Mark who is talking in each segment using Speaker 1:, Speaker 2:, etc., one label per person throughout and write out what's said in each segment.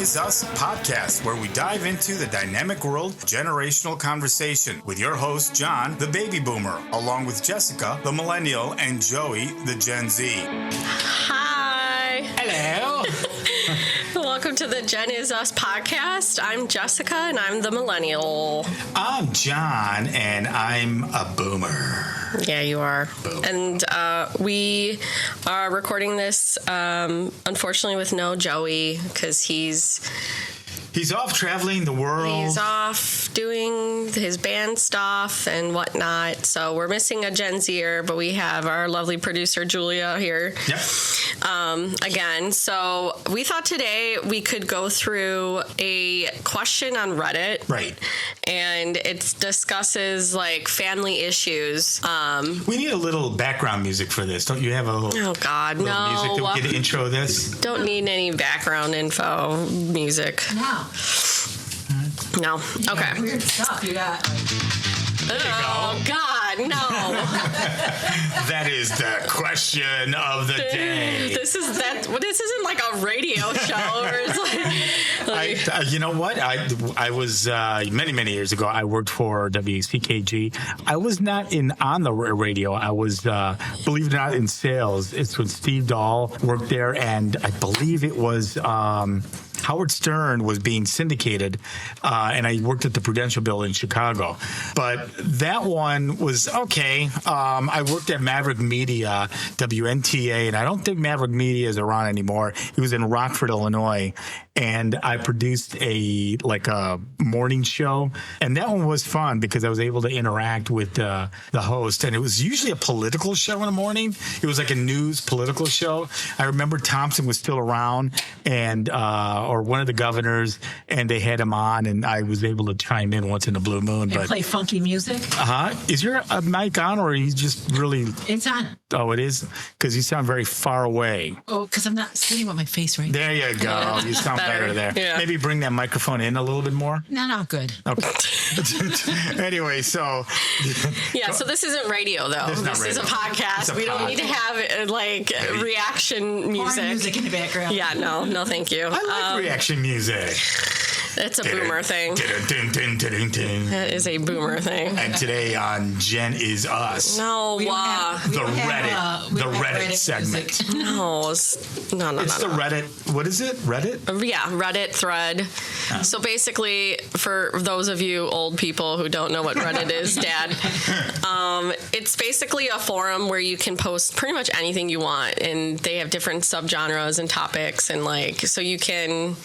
Speaker 1: Genizus Podcast, where we dive into the dynamic world of generational conversation with your host, John, the baby boomer, along with Jessica, the millennial, and Joey, the Gen Z.
Speaker 2: Hi.
Speaker 1: Hello.
Speaker 2: Welcome to the Genizus Podcast. I'm Jessica, and I'm the millennial.
Speaker 1: I'm John, and I'm a boomer.
Speaker 2: Yeah, you are.
Speaker 1: Boom.
Speaker 2: And we are recording this, unfortunately, with no Joey, because he's
Speaker 1: off traveling the world.
Speaker 2: He's off doing his band stuff and whatnot. So we're missing a Gen Zer, but we have our lovely producer, Julia, here.
Speaker 1: Yep.
Speaker 2: Again. So we thought today we could go through a question on Reddit.
Speaker 1: Right.
Speaker 2: And it discusses like family issues.
Speaker 1: We need a little background music for this. Don't you have a little,
Speaker 2: oh God,
Speaker 1: little
Speaker 2: no.
Speaker 1: music that we can intro this?
Speaker 2: Don't need any background info music. No. Okay.
Speaker 3: Weird stuff you got.
Speaker 2: Oh God, no.
Speaker 1: That is the question of the day.
Speaker 2: This isn't like a radio show or it's like
Speaker 1: you know what? I was many years ago. I worked for WCKG. I was not on the radio. I was, believe it or not, in sales. It's when Steve Dahl worked there, and I believe it was Howard Stern was being syndicated, and I worked at the Prudential Building in Chicago. But that one was okay. I worked at Maverick Media, WNTA, and I don't think Maverick Media is around anymore. He was in Rockford, Illinois, and I produced a morning show, and that one was fun because I was able to interact with the host, and it was usually a political show in the morning. It was like a news political show. I remember Thompson was still around, and or one of the governors, and they had him on, and I was able to chime in once in a blue moon.
Speaker 3: And play funky music.
Speaker 1: Is your mic on, or are you just really?
Speaker 3: It's on.
Speaker 1: Oh, it is? Because you sound very far away.
Speaker 3: Oh, because I'm not sitting with my face right now.
Speaker 1: There you go. You sound better there.
Speaker 2: Yeah.
Speaker 1: Maybe bring that microphone in a little bit more.
Speaker 3: No, good.
Speaker 1: Okay. Anyway, so.
Speaker 2: Yeah, so this isn't radio, though. This is a podcast. We don't need to have reaction music.
Speaker 3: Porn music in the background.
Speaker 2: Yeah, no, thank you.
Speaker 1: I like reaction music.
Speaker 2: It's a boomer thing. That is a boomer thing.
Speaker 1: And today on Gen Is Us.
Speaker 2: No,
Speaker 1: the Reddit segment.
Speaker 2: no. It's
Speaker 1: the Reddit. What is it? Reddit?
Speaker 2: Yeah, Reddit thread. So basically, for those of you old people who don't know what Reddit is, Dad, it's basically a forum where you can post pretty much anything you want, and they have different subgenres and topics, and so you can,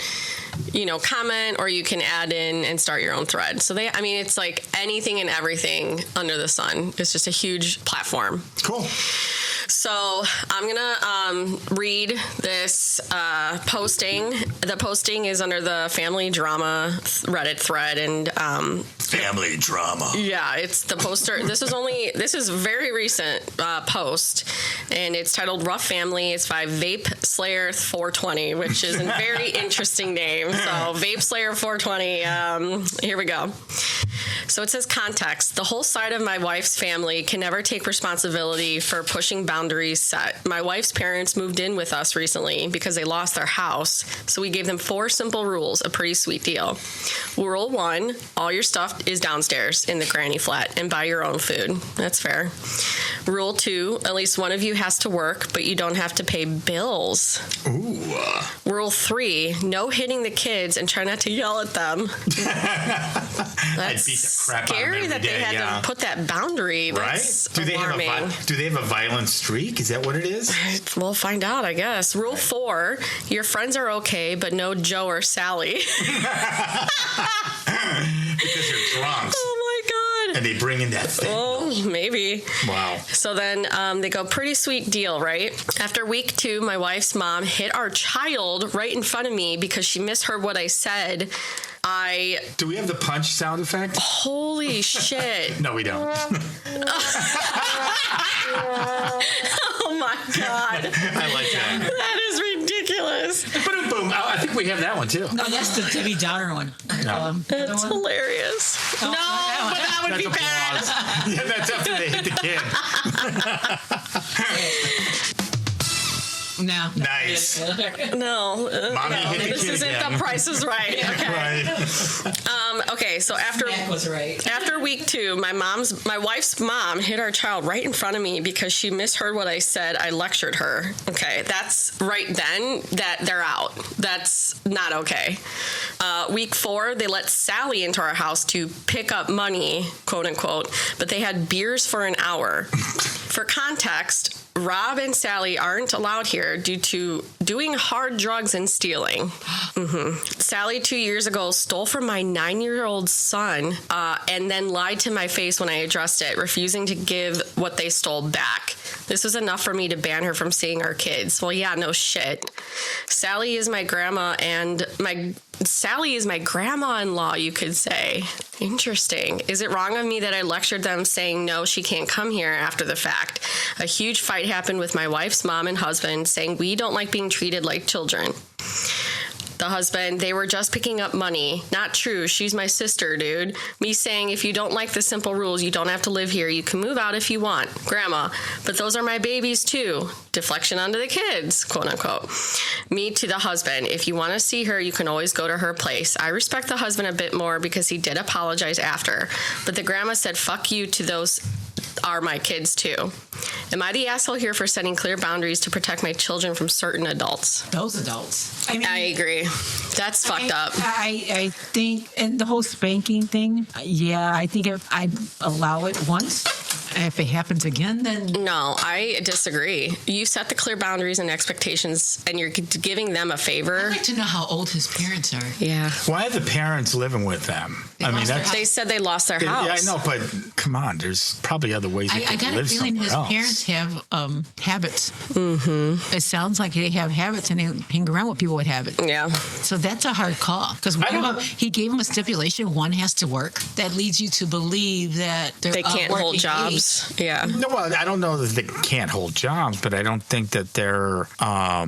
Speaker 2: comment, or you can add in and start your own thread. So it's like anything and everything under the sun. It's just a huge platform.
Speaker 1: Cool.
Speaker 2: So I'm going to read this posting. The posting is under the family drama Reddit thread. And
Speaker 1: family drama.
Speaker 2: Yeah, it's the poster. This is a very recent post, and it's titled Rough Family. It's by Vape Slayer 420, which is a very interesting name. So Vape Slayer 420, here we go. So it says context. The whole side of my wife's family can never take responsibility for pushing boundaries set. My wife's parents moved in with us recently because they lost their house. So we gave them 4 simple rules, a pretty sweet deal. Rule 1, all your stuff is downstairs in the granny flat and buy your own food. That's fair. Rule 2, at least one of you has to work, but you don't have to pay bills.
Speaker 1: Ooh.
Speaker 2: Rule 3, no hitting the kids and try not to yell at them. That's
Speaker 1: beat the crap
Speaker 2: scary
Speaker 1: out of them
Speaker 2: that they had to put that boundary. That's
Speaker 1: right?
Speaker 2: alarming.
Speaker 1: Do they have a violent streak? Is that what it is?
Speaker 2: We'll find out, I guess. Rule 4, your friends are okay, but no Joe or Sally.
Speaker 1: Because they're drunks.
Speaker 2: Oh my God.
Speaker 1: And they bring in that thing.
Speaker 2: Oh, maybe.
Speaker 1: Wow.
Speaker 2: So then they go, pretty sweet deal, right? After week 2, my wife's mom hit our child right in front of me because she misheard what I said.
Speaker 1: Do we have the punch sound effect?
Speaker 2: Holy shit.
Speaker 1: No, we don't.
Speaker 2: Oh my God.
Speaker 1: I like that.
Speaker 2: That is ridiculous.
Speaker 1: Boom. I think we have that one too.
Speaker 3: No, that's the Debbie Downer one.
Speaker 1: No.
Speaker 2: That's hilarious.
Speaker 3: Oh,
Speaker 2: No, but that would
Speaker 1: That's
Speaker 2: be bad.
Speaker 1: applause. Yeah, that's after they hit the kid.
Speaker 3: No.
Speaker 1: Nice.
Speaker 2: No.
Speaker 1: Mommy
Speaker 2: no.
Speaker 1: hit the
Speaker 2: This
Speaker 1: kid
Speaker 2: isn't
Speaker 1: again.
Speaker 2: The Price is Right. Okay.
Speaker 1: Right.
Speaker 2: Okay, so after week 2, my wife's mom hit our child right in front of me because she misheard what I said. I lectured her. Okay, that's right then that they're out. That's not okay. Week 4, they let Sally into our house to pick up money, quote unquote, but they had beers for an hour. For context, Rob and Sally aren't allowed here due to doing hard drugs and stealing. Sally 2 years ago stole from my 9-year-old son and then lied to my face when I addressed it, refusing to give what they stole back. This was enough for me to ban her from seeing our kids. Well, yeah, no shit. Sally is my grandma and Sally is my grandma-in-law, you could say. Interesting. Is it wrong of me that I lectured them saying no, she can't come here after the fact? A huge fight happened with my wife's mom and husband saying we don't like being treated like children. The husband, they were just picking up money. Not true. She's my sister, dude. Me saying, if you don't like the simple rules, you don't have to live here. You can move out if you want. Grandma, but those are my babies too. Deflection onto the kids, quote unquote. Me to the husband, if you want to see her, you can always go to her place. I respect the husband a bit more because he did apologize after. But the grandma said, fuck you to those are my kids too. Am I the asshole here for setting clear boundaries to protect my children from certain adults?
Speaker 3: Those adults.
Speaker 2: I agree. That's fucked up.
Speaker 3: I think, and the whole spanking thing, yeah, I think if I allow it once, if it happens again, then...
Speaker 2: No, I disagree. You set the clear boundaries and expectations, and you're giving them a favor.
Speaker 3: I'd like to know how old his parents are.
Speaker 2: Yeah.
Speaker 1: Why are the parents living with them?
Speaker 2: They said they lost their house.
Speaker 1: Yeah, I know, but come on, there's probably other ways they
Speaker 3: I
Speaker 1: could
Speaker 3: got a
Speaker 1: live
Speaker 3: feeling
Speaker 1: somewhere
Speaker 3: his
Speaker 1: else.
Speaker 3: parents have habits. Mm-hmm. It sounds like they have habits and they hang around with people with habits.
Speaker 2: Yeah.
Speaker 3: So that's a hard call because he gave him a stipulation: one has to work. That leads you to believe that
Speaker 2: they can't hold jobs.
Speaker 3: Age.
Speaker 2: Yeah.
Speaker 1: No, well, I don't know that they can't hold jobs, but I don't think that they're. I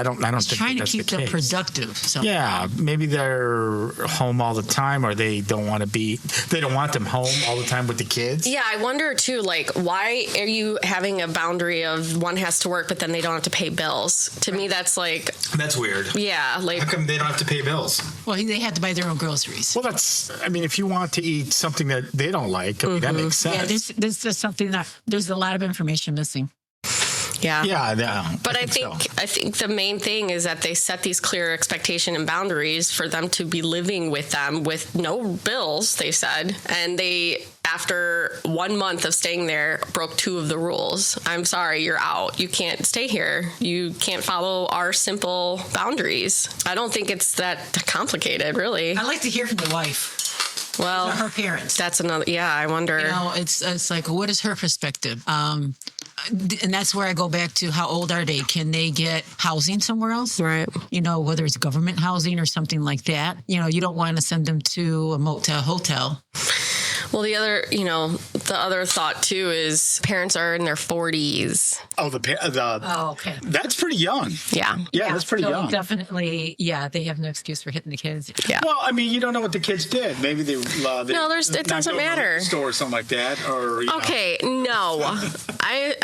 Speaker 1: don't think
Speaker 3: Trying to
Speaker 1: that's
Speaker 3: keep
Speaker 1: the
Speaker 3: them
Speaker 1: case.
Speaker 3: productive. So.
Speaker 1: Yeah, maybe they're home all the time, or they don't want to be. They don't want them home all the time with the kids.
Speaker 2: Yeah, I wonder too. Like, why are you having a boundary of one has to work, but then they don't have to pay bills? To me, that's like.
Speaker 1: That's weird.
Speaker 2: Yeah, like.
Speaker 1: How come they don't have to pay bills?
Speaker 3: Well, they have to buy their own groceries.
Speaker 1: Well, if you want to eat something that they don't like, that makes sense.
Speaker 3: Yeah, this is something that there's a lot of information missing.
Speaker 2: Yeah.
Speaker 1: Yeah.
Speaker 2: But I think the main thing is that they set these clear expectation and boundaries for them to be living with them with no bills, they said. And they, after 1 month of staying there, broke 2 of the rules. I'm sorry, you're out. You can't stay here. You can't follow our simple boundaries. I don't think it's that complicated, really.
Speaker 3: I'd like to hear from the wife.
Speaker 2: Well,
Speaker 3: her parents.
Speaker 2: That's another. Yeah, I wonder.
Speaker 3: It's like, what is her perspective? And that's where I go back to how old are they? Can they get housing somewhere else?
Speaker 2: Right.
Speaker 3: Whether it's government housing or something like that. You don't want to send them to a motel, hotel.
Speaker 2: Well, the other thought too is parents are in their 40s.
Speaker 3: Oh, okay.
Speaker 1: That's pretty young.
Speaker 2: Yeah.
Speaker 1: Yeah, that's pretty young.
Speaker 3: Definitely, they have no excuse for hitting the kids.
Speaker 2: Yeah.
Speaker 1: Well, I mean, you don't know what the kids did. Maybe they
Speaker 2: it doesn't matter.
Speaker 1: To the store or something like that, or
Speaker 2: okay, no. I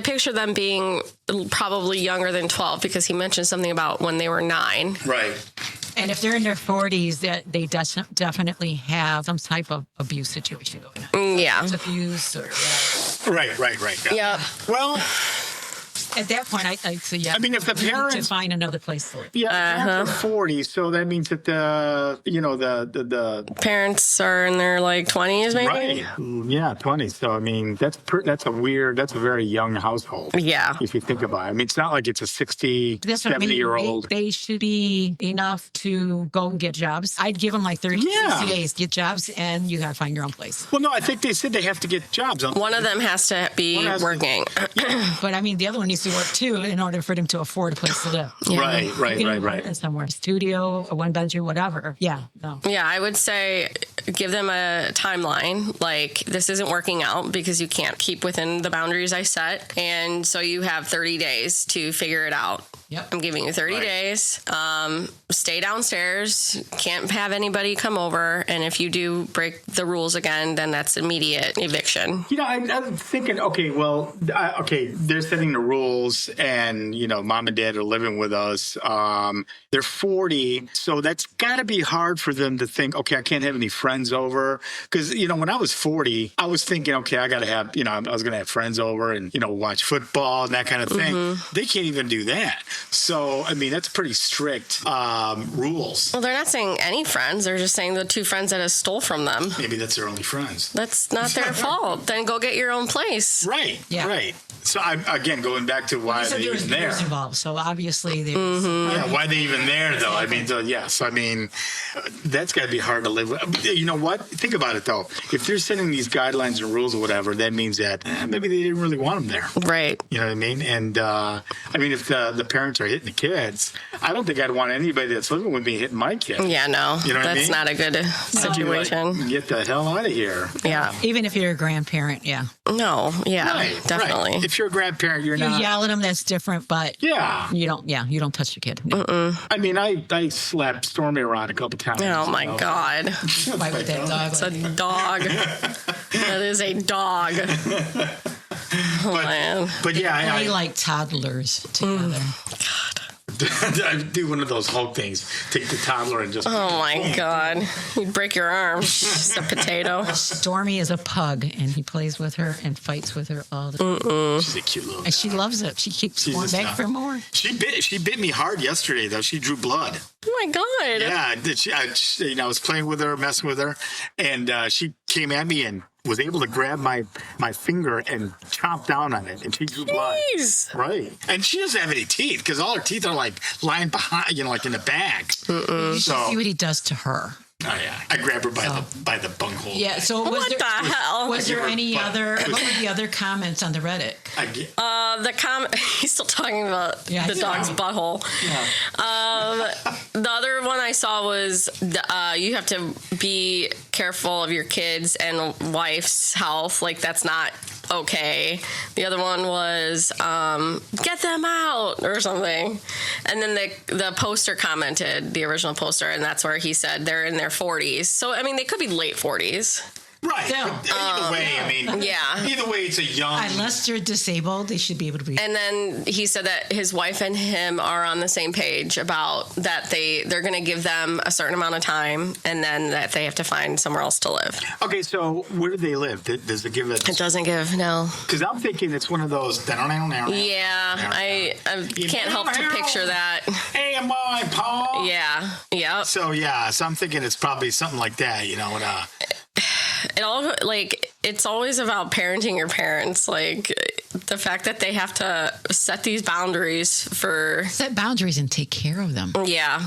Speaker 2: picture them being probably younger than 12 because he mentioned something about when they were 9.
Speaker 1: Right.
Speaker 3: And if they're in their 40s, that they definitely have some type of abuse situation going on.
Speaker 2: Yeah.
Speaker 3: Abuse or
Speaker 1: Right.
Speaker 2: Yeah.
Speaker 1: Well,
Speaker 3: at that point, I say yeah.
Speaker 1: I mean, if the
Speaker 3: we need
Speaker 1: parents
Speaker 3: to find another place for it.
Speaker 1: yeah, they're 40, so that means that the
Speaker 2: Parents are in their like 20s, maybe.
Speaker 1: right, yeah, 20. So I mean, that's a very young household.
Speaker 2: Yeah.
Speaker 1: If you think about it, I mean, it's not like it's a 60,
Speaker 3: That's what I mean.
Speaker 1: 70-year-old.
Speaker 3: They should be enough to go and get jobs. I'd give them like 30 days, get jobs, and you got to find your own place.
Speaker 1: Well, no, I think they said they have to get jobs.
Speaker 2: One of them has to be working.
Speaker 3: But I mean, the other one needs to work too in order for them to afford a place to live.
Speaker 1: Right.
Speaker 3: Somewhere, studio, a 1-bedroom, whatever. Yeah, no.
Speaker 2: Yeah, I would say give them a timeline. Like, this isn't working out because you can't keep within the boundaries I set. And so you have 30 days to figure it out.
Speaker 3: Yep.
Speaker 2: I'm giving you 30 days. Stay downstairs. Can't have anybody come over. And if you do break the rules again, then that's immediate eviction.
Speaker 1: I'm thinking, they're setting the rules, and mom and dad are living with us. They're 40, so that's got to be hard for them to think, okay, I can't have any friends over, because when I was 40, I was thinking, okay, I got to have, I was going to have friends over and watch football and that kind of thing. They can't even do that. So that's pretty strict rules.
Speaker 2: Well, they're not saying any friends. They're just saying the 2 friends that have stole from them.
Speaker 1: Maybe that's their only friends.
Speaker 2: That's not their fault. Then go get your own place.
Speaker 1: Right.
Speaker 3: Yeah.
Speaker 1: Right. So I'm again going back to why they're even there.
Speaker 3: Involved, so obviously there's.
Speaker 1: Why are they even there though? That's got to be hard to live with. You know what? Think about it though. If they're setting these guidelines and rules or whatever, that means that maybe they didn't really want them there.
Speaker 2: Right.
Speaker 1: You know what I mean? And if the parents are hitting the kids, I don't think I'd want anybody that's living with me hitting my kid.
Speaker 2: Yeah, no.
Speaker 1: You know what I mean?
Speaker 2: That's not a good situation.
Speaker 1: Like, get the hell out of here.
Speaker 2: Yeah.
Speaker 3: Even if you're a grandparent, yeah.
Speaker 2: No, yeah,
Speaker 1: Right,
Speaker 2: definitely.
Speaker 1: Right. If you're a grandparent, you're
Speaker 3: You
Speaker 1: not.
Speaker 3: yell at them, that's different, but you don't touch your kid.
Speaker 1: I slapped Stormy around a couple times.
Speaker 2: Oh my God.
Speaker 3: Fight with that dog.
Speaker 2: It's a dog. That is a dog. Man.
Speaker 1: But yeah,
Speaker 3: They like toddlers together.
Speaker 1: I do one of those Hulk things. Take the toddler and just.
Speaker 2: Oh my God. You'd break your arm. Just a potato.
Speaker 3: Stormy is a pug, and he plays with her and fights with her all the time.
Speaker 1: She's a cute little.
Speaker 3: And she loves it. She keeps going back for more.
Speaker 1: She bit me hard yesterday though. She drew blood.
Speaker 2: Oh my God.
Speaker 1: Yeah, I was playing with her, messing with her, and she came at me and was able to grab my finger and chomp down on it, and she drew blood.
Speaker 2: Jeez.
Speaker 1: Right. And she doesn't have any teeth because all her teeth are like lying behind, like in the back.
Speaker 3: You should see what he does to her.
Speaker 1: Oh yeah, I grabbed her by the bunghole.
Speaker 3: Yeah. So
Speaker 2: What the hell?
Speaker 3: Was there any other? What were the other comments on the Reddit?
Speaker 2: The comment. He's still talking about the dog's butthole.
Speaker 1: Yeah.
Speaker 2: The other one I saw was you have to be careful of your kids and wife's health. Like that's not okay. The other one was get them out or something. And then the poster commented, the original poster, and that's where he said they're in their 40s. So I mean, they could be late 40s.
Speaker 1: Right. Either way, either way, it's a young.
Speaker 3: Unless they're disabled, they should be able to be.
Speaker 2: And then he said that his wife and him are on the same page about that they're going to give them a certain amount of time, and then that they have to find somewhere else to live.
Speaker 1: Okay, so where do they live? Does it give it?
Speaker 2: It doesn't give, no.
Speaker 1: Because I'm thinking it's one of those.
Speaker 2: Yeah, I can't help to picture that.
Speaker 1: Hey, am I, Paul?
Speaker 2: Yeah.
Speaker 1: So I'm thinking it's probably something like that.
Speaker 2: It's always about parenting your parents. Like the fact that they have to set these boundaries
Speaker 3: set boundaries and take care of them.
Speaker 2: Yeah.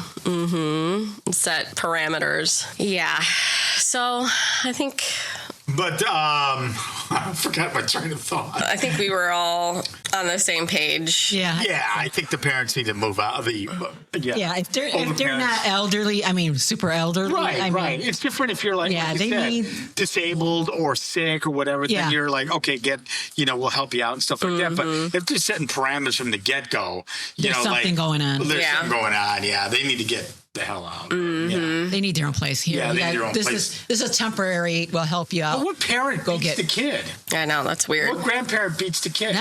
Speaker 2: Set parameters. Yeah. So I think.
Speaker 1: But I forgot my train of thought.
Speaker 2: I think we were all on the same page.
Speaker 3: Yeah.
Speaker 1: Yeah, I think the parents need to move out of the.
Speaker 3: Yeah, if they're not elderly, super elderly.
Speaker 1: Right. It's different if you're like need disabled or sick or whatever.
Speaker 3: Yeah.
Speaker 1: Then you're like, okay, we'll help you out and stuff like that. But if they're setting parameters from the get go,
Speaker 3: there's something going on.
Speaker 1: There's something going on. Yeah, they need to get the hell out. Yeah.
Speaker 3: They need their own place here.
Speaker 1: Yeah, they need their own place.
Speaker 3: This is temporary. We'll help you out.
Speaker 1: But what parent beats the kid?
Speaker 2: I know, that's weird.
Speaker 1: What grandparent beats the kid?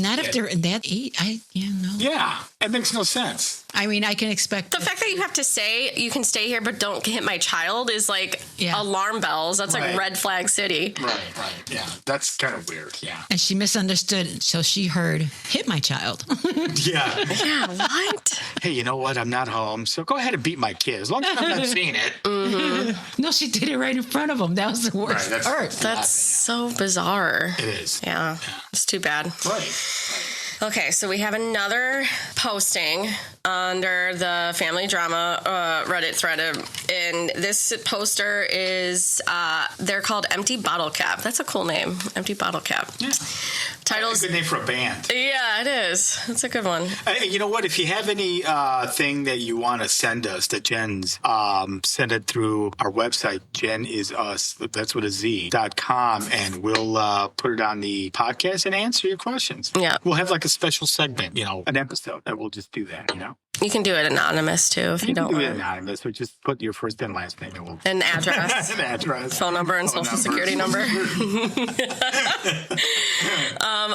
Speaker 3: Not if they're in that age.
Speaker 1: Yeah, it makes no sense.
Speaker 3: I mean, I can expect
Speaker 2: the fact that you have to say you can stay here, but don't hit my child is like alarm bells. That's like red flag city.
Speaker 1: Right. Yeah, that's kind of weird. Yeah.
Speaker 3: And she misunderstood, so she heard "hit my child."
Speaker 1: Yeah.
Speaker 2: Yeah. What?
Speaker 1: Hey, you know what? I'm not home, so go ahead and beat my kid as long as I'm not seeing it.
Speaker 3: No, she did it right in front of him. That was the worst part.
Speaker 2: That's so bizarre.
Speaker 1: It is.
Speaker 2: Yeah. It's too bad.
Speaker 1: Right.
Speaker 2: Okay, so we have another posting under the family drama Reddit thread. And this poster is, they're called Empty Bottle Cap. That's a cool name. Empty Bottle Cap.
Speaker 1: Yeah.
Speaker 2: Titles.
Speaker 1: A good name for a band.
Speaker 2: Yeah, it is. That's a good one.
Speaker 1: You know what? If you have any thing that you want to send us to Genz, send it through our website, Genizus, that's with a Z.com, and we'll put it on the podcast and answer your questions.
Speaker 2: Yeah.
Speaker 1: We'll have like a special segment, an episode that we'll just do that,
Speaker 2: You can do it anonymous too if you don't
Speaker 1: do
Speaker 2: want.
Speaker 1: it anonymous, or just put your first and last name. And we'll
Speaker 2: An address.
Speaker 1: An address.
Speaker 2: Phone number and social security number.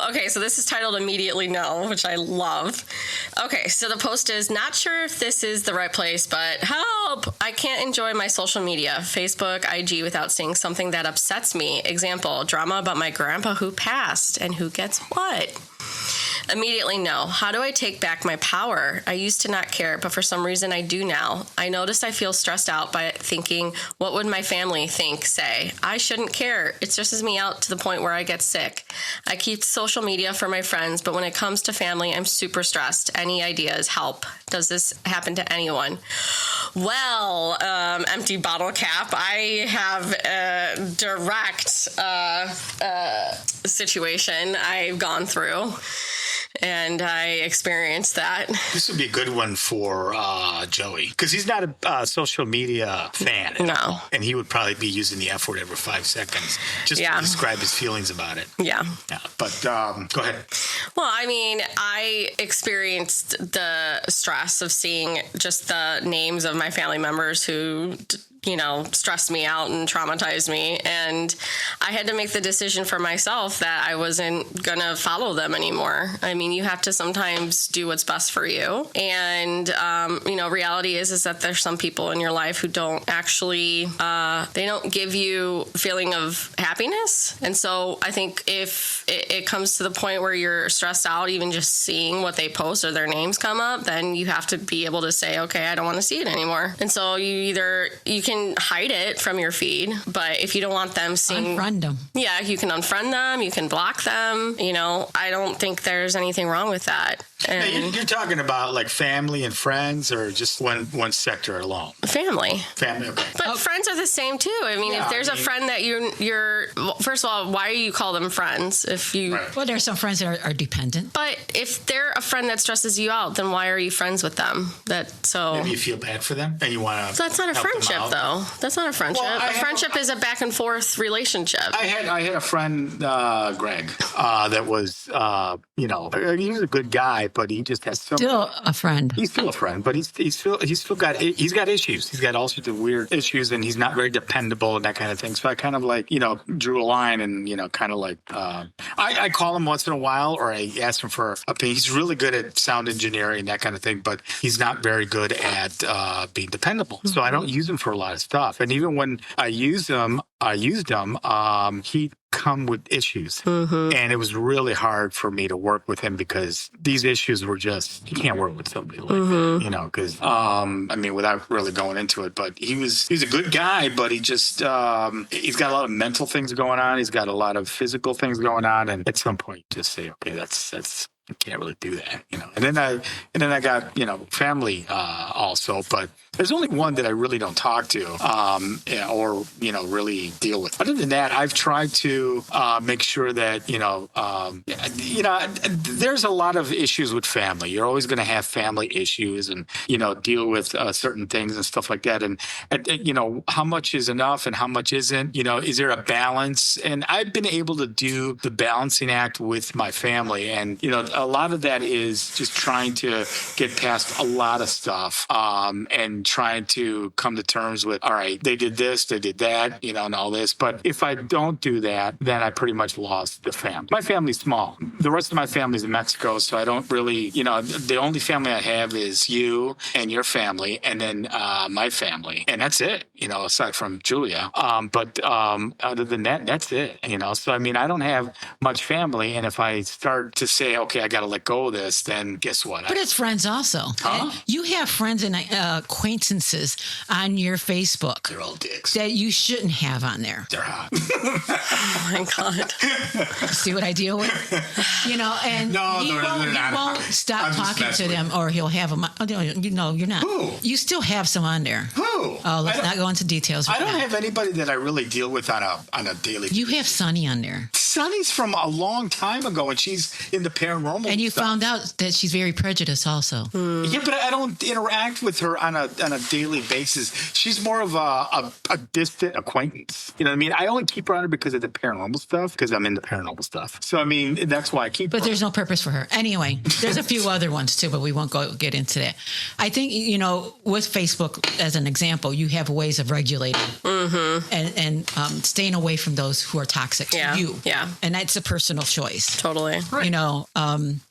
Speaker 2: Okay, so this is titled Immediately No, which I love. Okay, so the post is, not sure if this is the right place, but help! I can't enjoy my social media, Facebook, IG, without seeing something that upsets me. Example, drama about my grandpa who passed and who gets what? Immediately no. How do I take back my power? I used to not care, but for some reason I do now. I notice I feel stressed out by thinking, what would my family say? I shouldn't care. It stresses me out to the point where I get sick. I keep social media for my friends, but when it comes to family, I'm super stressed. Any ideas? Help. Does this happen to anyone? Well, Empty Bottle Cap, I have a direct situation I've gone through. And I experienced that.
Speaker 1: This would be a good one for Joey, because he's not a social media fan at all. And he would probably be using the F word every 5 seconds just to describe his feelings about it.
Speaker 2: Yeah.
Speaker 1: But go ahead.
Speaker 2: Well, I mean, I experienced the stress of seeing just the names of my family members who stressed me out and traumatized me. And I had to make the decision for myself that I wasn't going to follow them anymore. I mean, you have to sometimes do what's best for you. And, reality is that there's some people in your life who don't actually, they don't give you a feeling of happiness. And so I think if it comes to the point where you're stressed out, even just seeing what they post or their names come up, then you have to be able to say, okay, I don't want to see it anymore. And so you can hide it from your feed, but if you don't want them seeing,
Speaker 3: unfriend them. Yeah,
Speaker 2: you can unfriend them, you can block them. I don't think there's anything wrong with that. And
Speaker 1: now, you're talking about like family and friends, or just one sector alone?
Speaker 2: Family.
Speaker 1: Okay.
Speaker 2: But friends are the same too. I mean, if there's a friend that you're first of all, why do you call them friends? If you
Speaker 3: Well, there's some friends that are dependent.
Speaker 2: But if they're a friend that stresses you out, then why are you friends with them?
Speaker 1: Maybe you feel bad for them and you want to.
Speaker 2: That's not a friendship, though. That's not a friendship.
Speaker 1: Well,
Speaker 2: a friendship is a back and forth relationship.
Speaker 1: I had a friend, Greg, that was, he was a good guy, but he just has
Speaker 3: still a friend.
Speaker 1: He's still a friend, but he's still got issues. He's got all sorts of weird issues, and he's not very dependable and that kind of thing. So I kind of drew a line and kind of I call him once in a while, or I ask him for opinion. He's really good at sound engineering and that kind of thing, but he's not very good at being dependable. So I don't use him for a lot of stuff. And even when I used him, he'd come with issues. Mm-hmm. And it was really hard for me to work with him because these issues were just, you can't work with somebody like that, because, without really going into it, but he's a good guy, but he just, he's got a lot of mental things going on. He's got a lot of physical things going on. And at some point you just say, okay, that's, you can't really do that, And then I got, family also, but there's only one that I really don't talk to, or really deal with. Other than that, I've tried to make sure that there's a lot of issues with family. You're always going to have family issues, and deal with certain things and stuff like that. And how much is enough and how much isn't? Is there a balance? And I've been able to do the balancing act with my family, and a lot of that is just trying to get past a lot of stuff, and trying to come to terms with, all right, they did this, they did that, and all this. But if I don't do that, then I pretty much lost the family. My family's small. The rest of my family's in Mexico, so I don't really, the only family I have is you and your family, and then my family. And that's it, aside from Julia. But other than that, that's it, So, I don't have much family. And if I start to say, okay, I got to let go of this, then guess what?
Speaker 3: But it's friends also.
Speaker 1: Huh?
Speaker 3: You have friends and acquaintances acquaintances on your Facebook.
Speaker 1: They're all dicks.
Speaker 3: That you shouldn't have on there.
Speaker 1: They're hot.
Speaker 2: Oh my God.
Speaker 3: See what I deal with? And
Speaker 1: No,
Speaker 3: he
Speaker 1: they're not.
Speaker 3: won't stop
Speaker 1: I'm just
Speaker 3: talking to
Speaker 1: messing
Speaker 3: them, or he'll have them. No, you're not.
Speaker 1: Who?
Speaker 3: You still have some on there.
Speaker 1: Who?
Speaker 3: Oh, let's not go into details.
Speaker 1: I don't
Speaker 3: now.
Speaker 1: have anybody that I really deal with on a daily.
Speaker 3: You have Sunny on there.
Speaker 1: Sunny's from a long time ago, and she's in the paranormal.
Speaker 3: And you
Speaker 1: stuff.
Speaker 3: found out that she's very prejudiced also.
Speaker 1: Yeah, but I don't interact with her on a daily basis. She's more of a distant acquaintance. You know what I mean? I only keep her on her because of the paranormal stuff, because I'm into paranormal stuff. So, I mean, that's why I keep her.
Speaker 3: But there's no purpose for her. Anyway, there's a few other ones too, but we won't get into that. I think, with Facebook as an example, you have ways of regulating and staying away from those who are toxic to you.
Speaker 2: Yeah.
Speaker 3: And that's a personal choice.
Speaker 2: Totally.
Speaker 3: Right.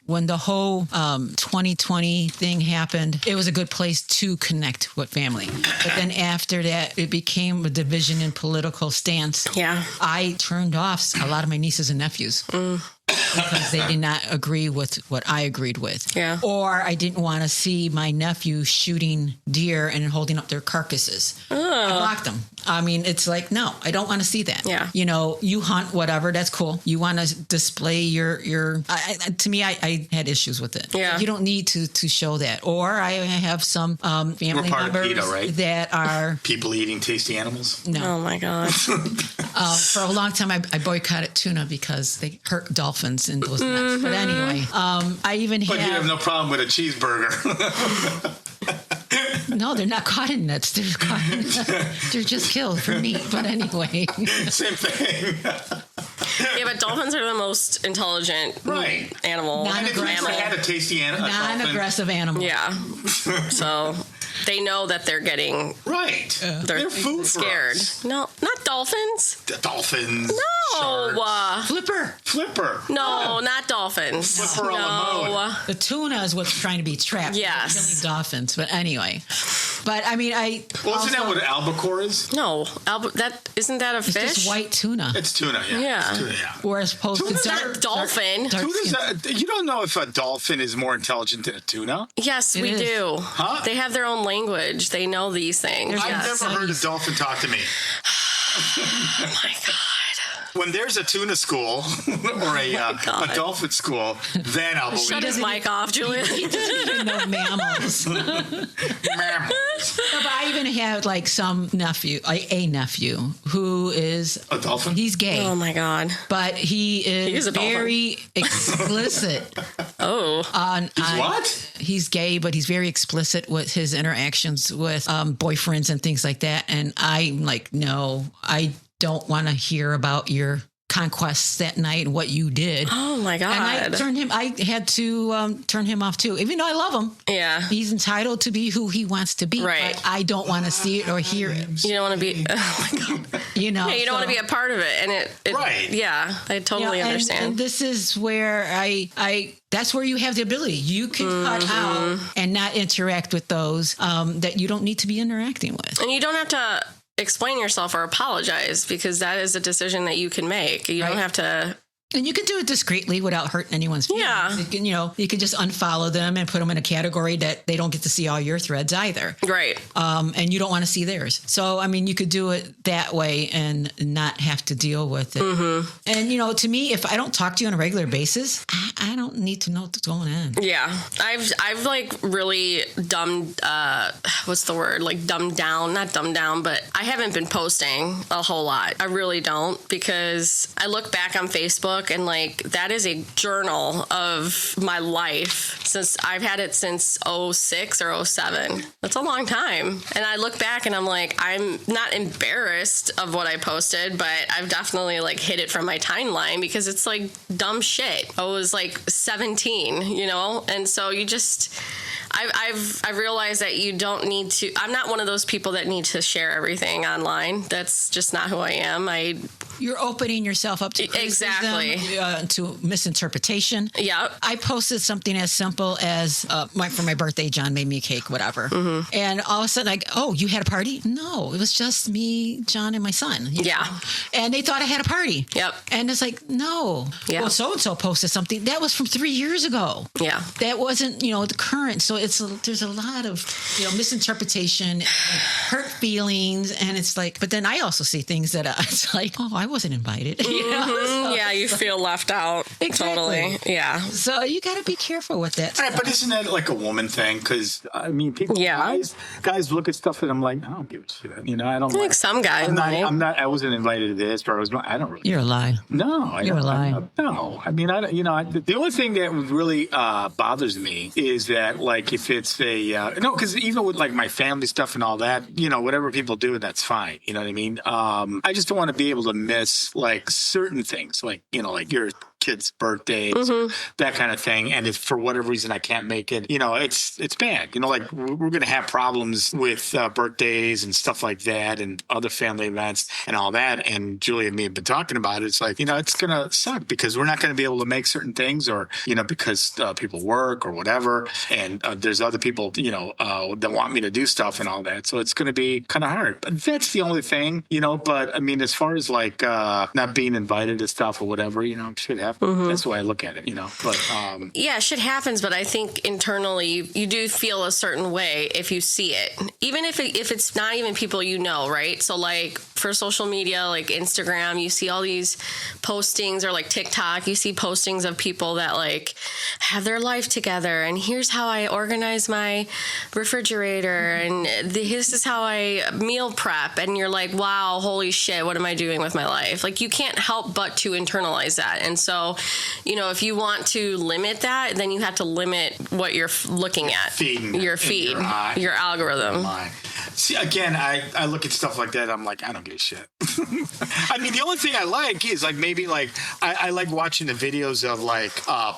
Speaker 3: When the whole 2020 thing happened, it was a good place to connect with family. But then after that, it became a division in political stance.
Speaker 2: Yeah.
Speaker 3: I turned off a lot of my nieces and nephews. Because they did not agree with what I agreed with.
Speaker 2: Yeah.
Speaker 3: Or I didn't want to see my nephew shooting deer and holding up their carcasses. I blocked them. I mean, it's like, no, I don't want to see that.
Speaker 2: Yeah.
Speaker 3: You hunt, whatever, that's cool. You want to display your to me, I had issues with it.
Speaker 2: Yeah.
Speaker 3: You don't need to show that. Or I have some family
Speaker 1: We're part
Speaker 3: members
Speaker 1: of PETA, right?
Speaker 3: that are...
Speaker 1: People eating tasty animals?
Speaker 3: No.
Speaker 2: Oh my God.
Speaker 3: For a long time, I boycotted tuna because they hurt dolphins in those nets. But anyway, I even
Speaker 1: But you have no problem with a cheeseburger.
Speaker 3: No, they're not caught in nets. They're just killed for meat. But anyway.
Speaker 1: Same thing.
Speaker 2: Yeah, but dolphins are the most intelligent animal.
Speaker 1: And if you actually had a tasty animal,
Speaker 3: non-aggressive animal.
Speaker 2: Yeah. So they know that they're getting
Speaker 1: they're food
Speaker 2: scared.
Speaker 1: For us.
Speaker 2: No, not dolphins.
Speaker 1: The dolphins.
Speaker 2: No.
Speaker 3: Flipper.
Speaker 2: No, not dolphins.
Speaker 1: Flipper a la mode.
Speaker 3: The tuna is what's trying to be trapped.
Speaker 2: Yes.
Speaker 3: Killing dolphins. But anyway. But I mean,
Speaker 1: Well, isn't that what albacore is?
Speaker 2: No, isn't that a
Speaker 3: it's
Speaker 2: fish?
Speaker 3: just white tuna.
Speaker 1: It's tuna, yeah.
Speaker 2: Yeah.
Speaker 1: It's tuna, yeah.
Speaker 3: Whereas opposed
Speaker 2: Tuna's
Speaker 3: to
Speaker 2: not dolphin.
Speaker 1: You don't know if a dolphin is more intelligent than a tuna?
Speaker 2: Yes, we
Speaker 3: is.
Speaker 2: do.
Speaker 1: Huh?
Speaker 2: They have their own language. They know these things.
Speaker 1: I've never heard a dolphin talk to me.
Speaker 2: Oh my God.
Speaker 1: When there's a tuna school or a dolphin school, then I'll believe
Speaker 2: Shut his mic off, Julia.
Speaker 3: He doesn't even know mammals.
Speaker 1: Mammals.
Speaker 3: No, but I even have like a nephew who is
Speaker 1: A dolphin?
Speaker 3: He's gay.
Speaker 2: Oh my God.
Speaker 3: But he is
Speaker 2: a dolphin.
Speaker 3: very explicit.
Speaker 1: What?
Speaker 3: He's gay, but he's very explicit with his interactions with boyfriends and things like that. And I'm like, no, I don't want to hear about your conquests that night and what you did.
Speaker 2: Oh my God.
Speaker 3: And I had to turn him off too, even though I love him.
Speaker 2: Yeah.
Speaker 3: He's entitled to be who he wants to be.
Speaker 2: Right.
Speaker 3: But I don't want to see it or hear it.
Speaker 2: You don't want to be. Oh my God.
Speaker 3: You know.
Speaker 2: Yeah, you don't want to be a part of it, and it.
Speaker 1: Right.
Speaker 2: Yeah, I totally understand.
Speaker 3: And this is where that's where you have the ability. You can cut out and not interact with those that you don't need to be interacting with.
Speaker 2: And you don't have to explain yourself or apologize, because that is a decision that you can make. You don't have to.
Speaker 3: And you can do it discreetly without hurting anyone's feelings.
Speaker 2: Yeah.
Speaker 3: You can just unfollow them and put them in a category that they don't get to see all your threads either.
Speaker 2: Right.
Speaker 3: And you don't want to see theirs. So, I mean, you could do it that way and not have to deal with it. Mm-hmm. And, to me, if I don't talk to you on a regular basis, I don't need to know what's going on.
Speaker 2: Yeah. I've like really dumbed, what's the word? Like dumbed down, not dumbed down, but I haven't been posting a whole lot. I really don't, because I look back on Facebook and like that is a journal of my life since I've had it since 06 or 07. That's a long time. And I look back and I'm like, I'm not embarrassed of what I posted, but I've definitely like hid it from my timeline because it's like dumb shit. I was like 17, and so you just, I've realized that you don't need to. I'm not one of those people that need to share everything online. That's just not who I am.
Speaker 3: You're opening yourself up to criticism, to misinterpretation.
Speaker 2: Yeah.
Speaker 3: I posted something as simple as for my birthday, John made me a cake, whatever. Mm-hmm. And all of a sudden, oh, you had a party? No, it was just me, John, and my son.
Speaker 2: Yeah.
Speaker 3: know? And they thought I had a party.
Speaker 2: Yep.
Speaker 3: And it's like, no.
Speaker 2: Yeah.
Speaker 3: Well, so-and-so posted something. That was from 3 years ago.
Speaker 2: Yeah.
Speaker 3: That wasn't, the current. So there's a lot of misinterpretation, and hurt feelings, and it's like. But then I also see things that it's like, oh, I wasn't invited. So,
Speaker 2: yeah, you feel left out.
Speaker 3: Exactly.
Speaker 2: Totally. Yeah.
Speaker 3: So you got to be careful with that.
Speaker 1: All right, but isn't that like a woman thing? Because I mean, people, guys look at stuff and I'm like, I don't give a shit. I don't.
Speaker 2: I think some guys.
Speaker 1: I'm not. I wasn't invited to this, or I don't really.
Speaker 3: You're a lie.
Speaker 1: No,
Speaker 3: you're a lie.
Speaker 1: No, I mean, the only thing that really bothers me is that, like, if it's because even with like my family stuff and all that, whatever people do, that's fine. You know what I mean? I just don't want to be able to miss like certain things, like like your kids' birthdays, that kind of thing. And if for whatever reason I can't make it, it's bad. Like we're going to have problems with birthdays and stuff like that and other family events and all that. And Julie and me have been talking about it. It's like, it's going to suck because we're not going to be able to make certain things or, because people work or whatever. And there's other people, that want me to do stuff and all that. So it's going to be kind of hard. But that's the only thing, but I mean, as far as like not being invited to stuff or whatever, shit happens. That's the way I look at it, But
Speaker 2: yeah, shit happens. But I think internally, you do feel a certain way if you see it, even if it's not even people right? So like for social media, like Instagram, you see all these postings, or like TikTok, you see postings of people that like have their life together, and here's how I organize my refrigerator, and this is how I meal prep, and you're like, wow, holy shit, what am I doing with my life? Like you can't help but to internalize that. And so, if you want to limit that, then you have to limit what you're looking at. Your feed, your algorithm.
Speaker 1: See, again, I look at stuff like that. I'm like, I don't give a shit. I mean, the only thing I like is like maybe like I like watching the videos of like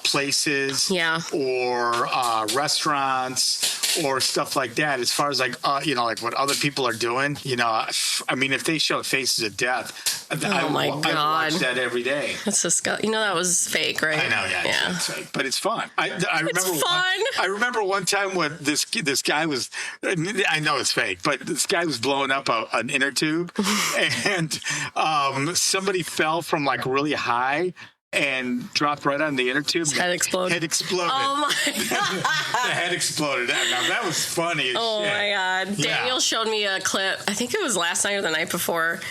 Speaker 1: places, or restaurants or stuff like that. As far as like like what other people are doing, I mean, if they show faces of death, I watch that every day.
Speaker 2: That's disgusting. That was fake, right?
Speaker 1: I know, yeah. It's fake, but it's fun. I remember.
Speaker 2: It's fun.
Speaker 1: I remember one time when this guy was. I know it's fake, but this guy was blowing up an inner tube, and somebody fell from like really high and dropped right on the inner tube.
Speaker 2: Head exploded.
Speaker 1: Oh my god! The head exploded. Now that was funny.
Speaker 2: Oh
Speaker 1: shit.
Speaker 2: my god! Daniel showed me a clip. I think it was last night or the night before,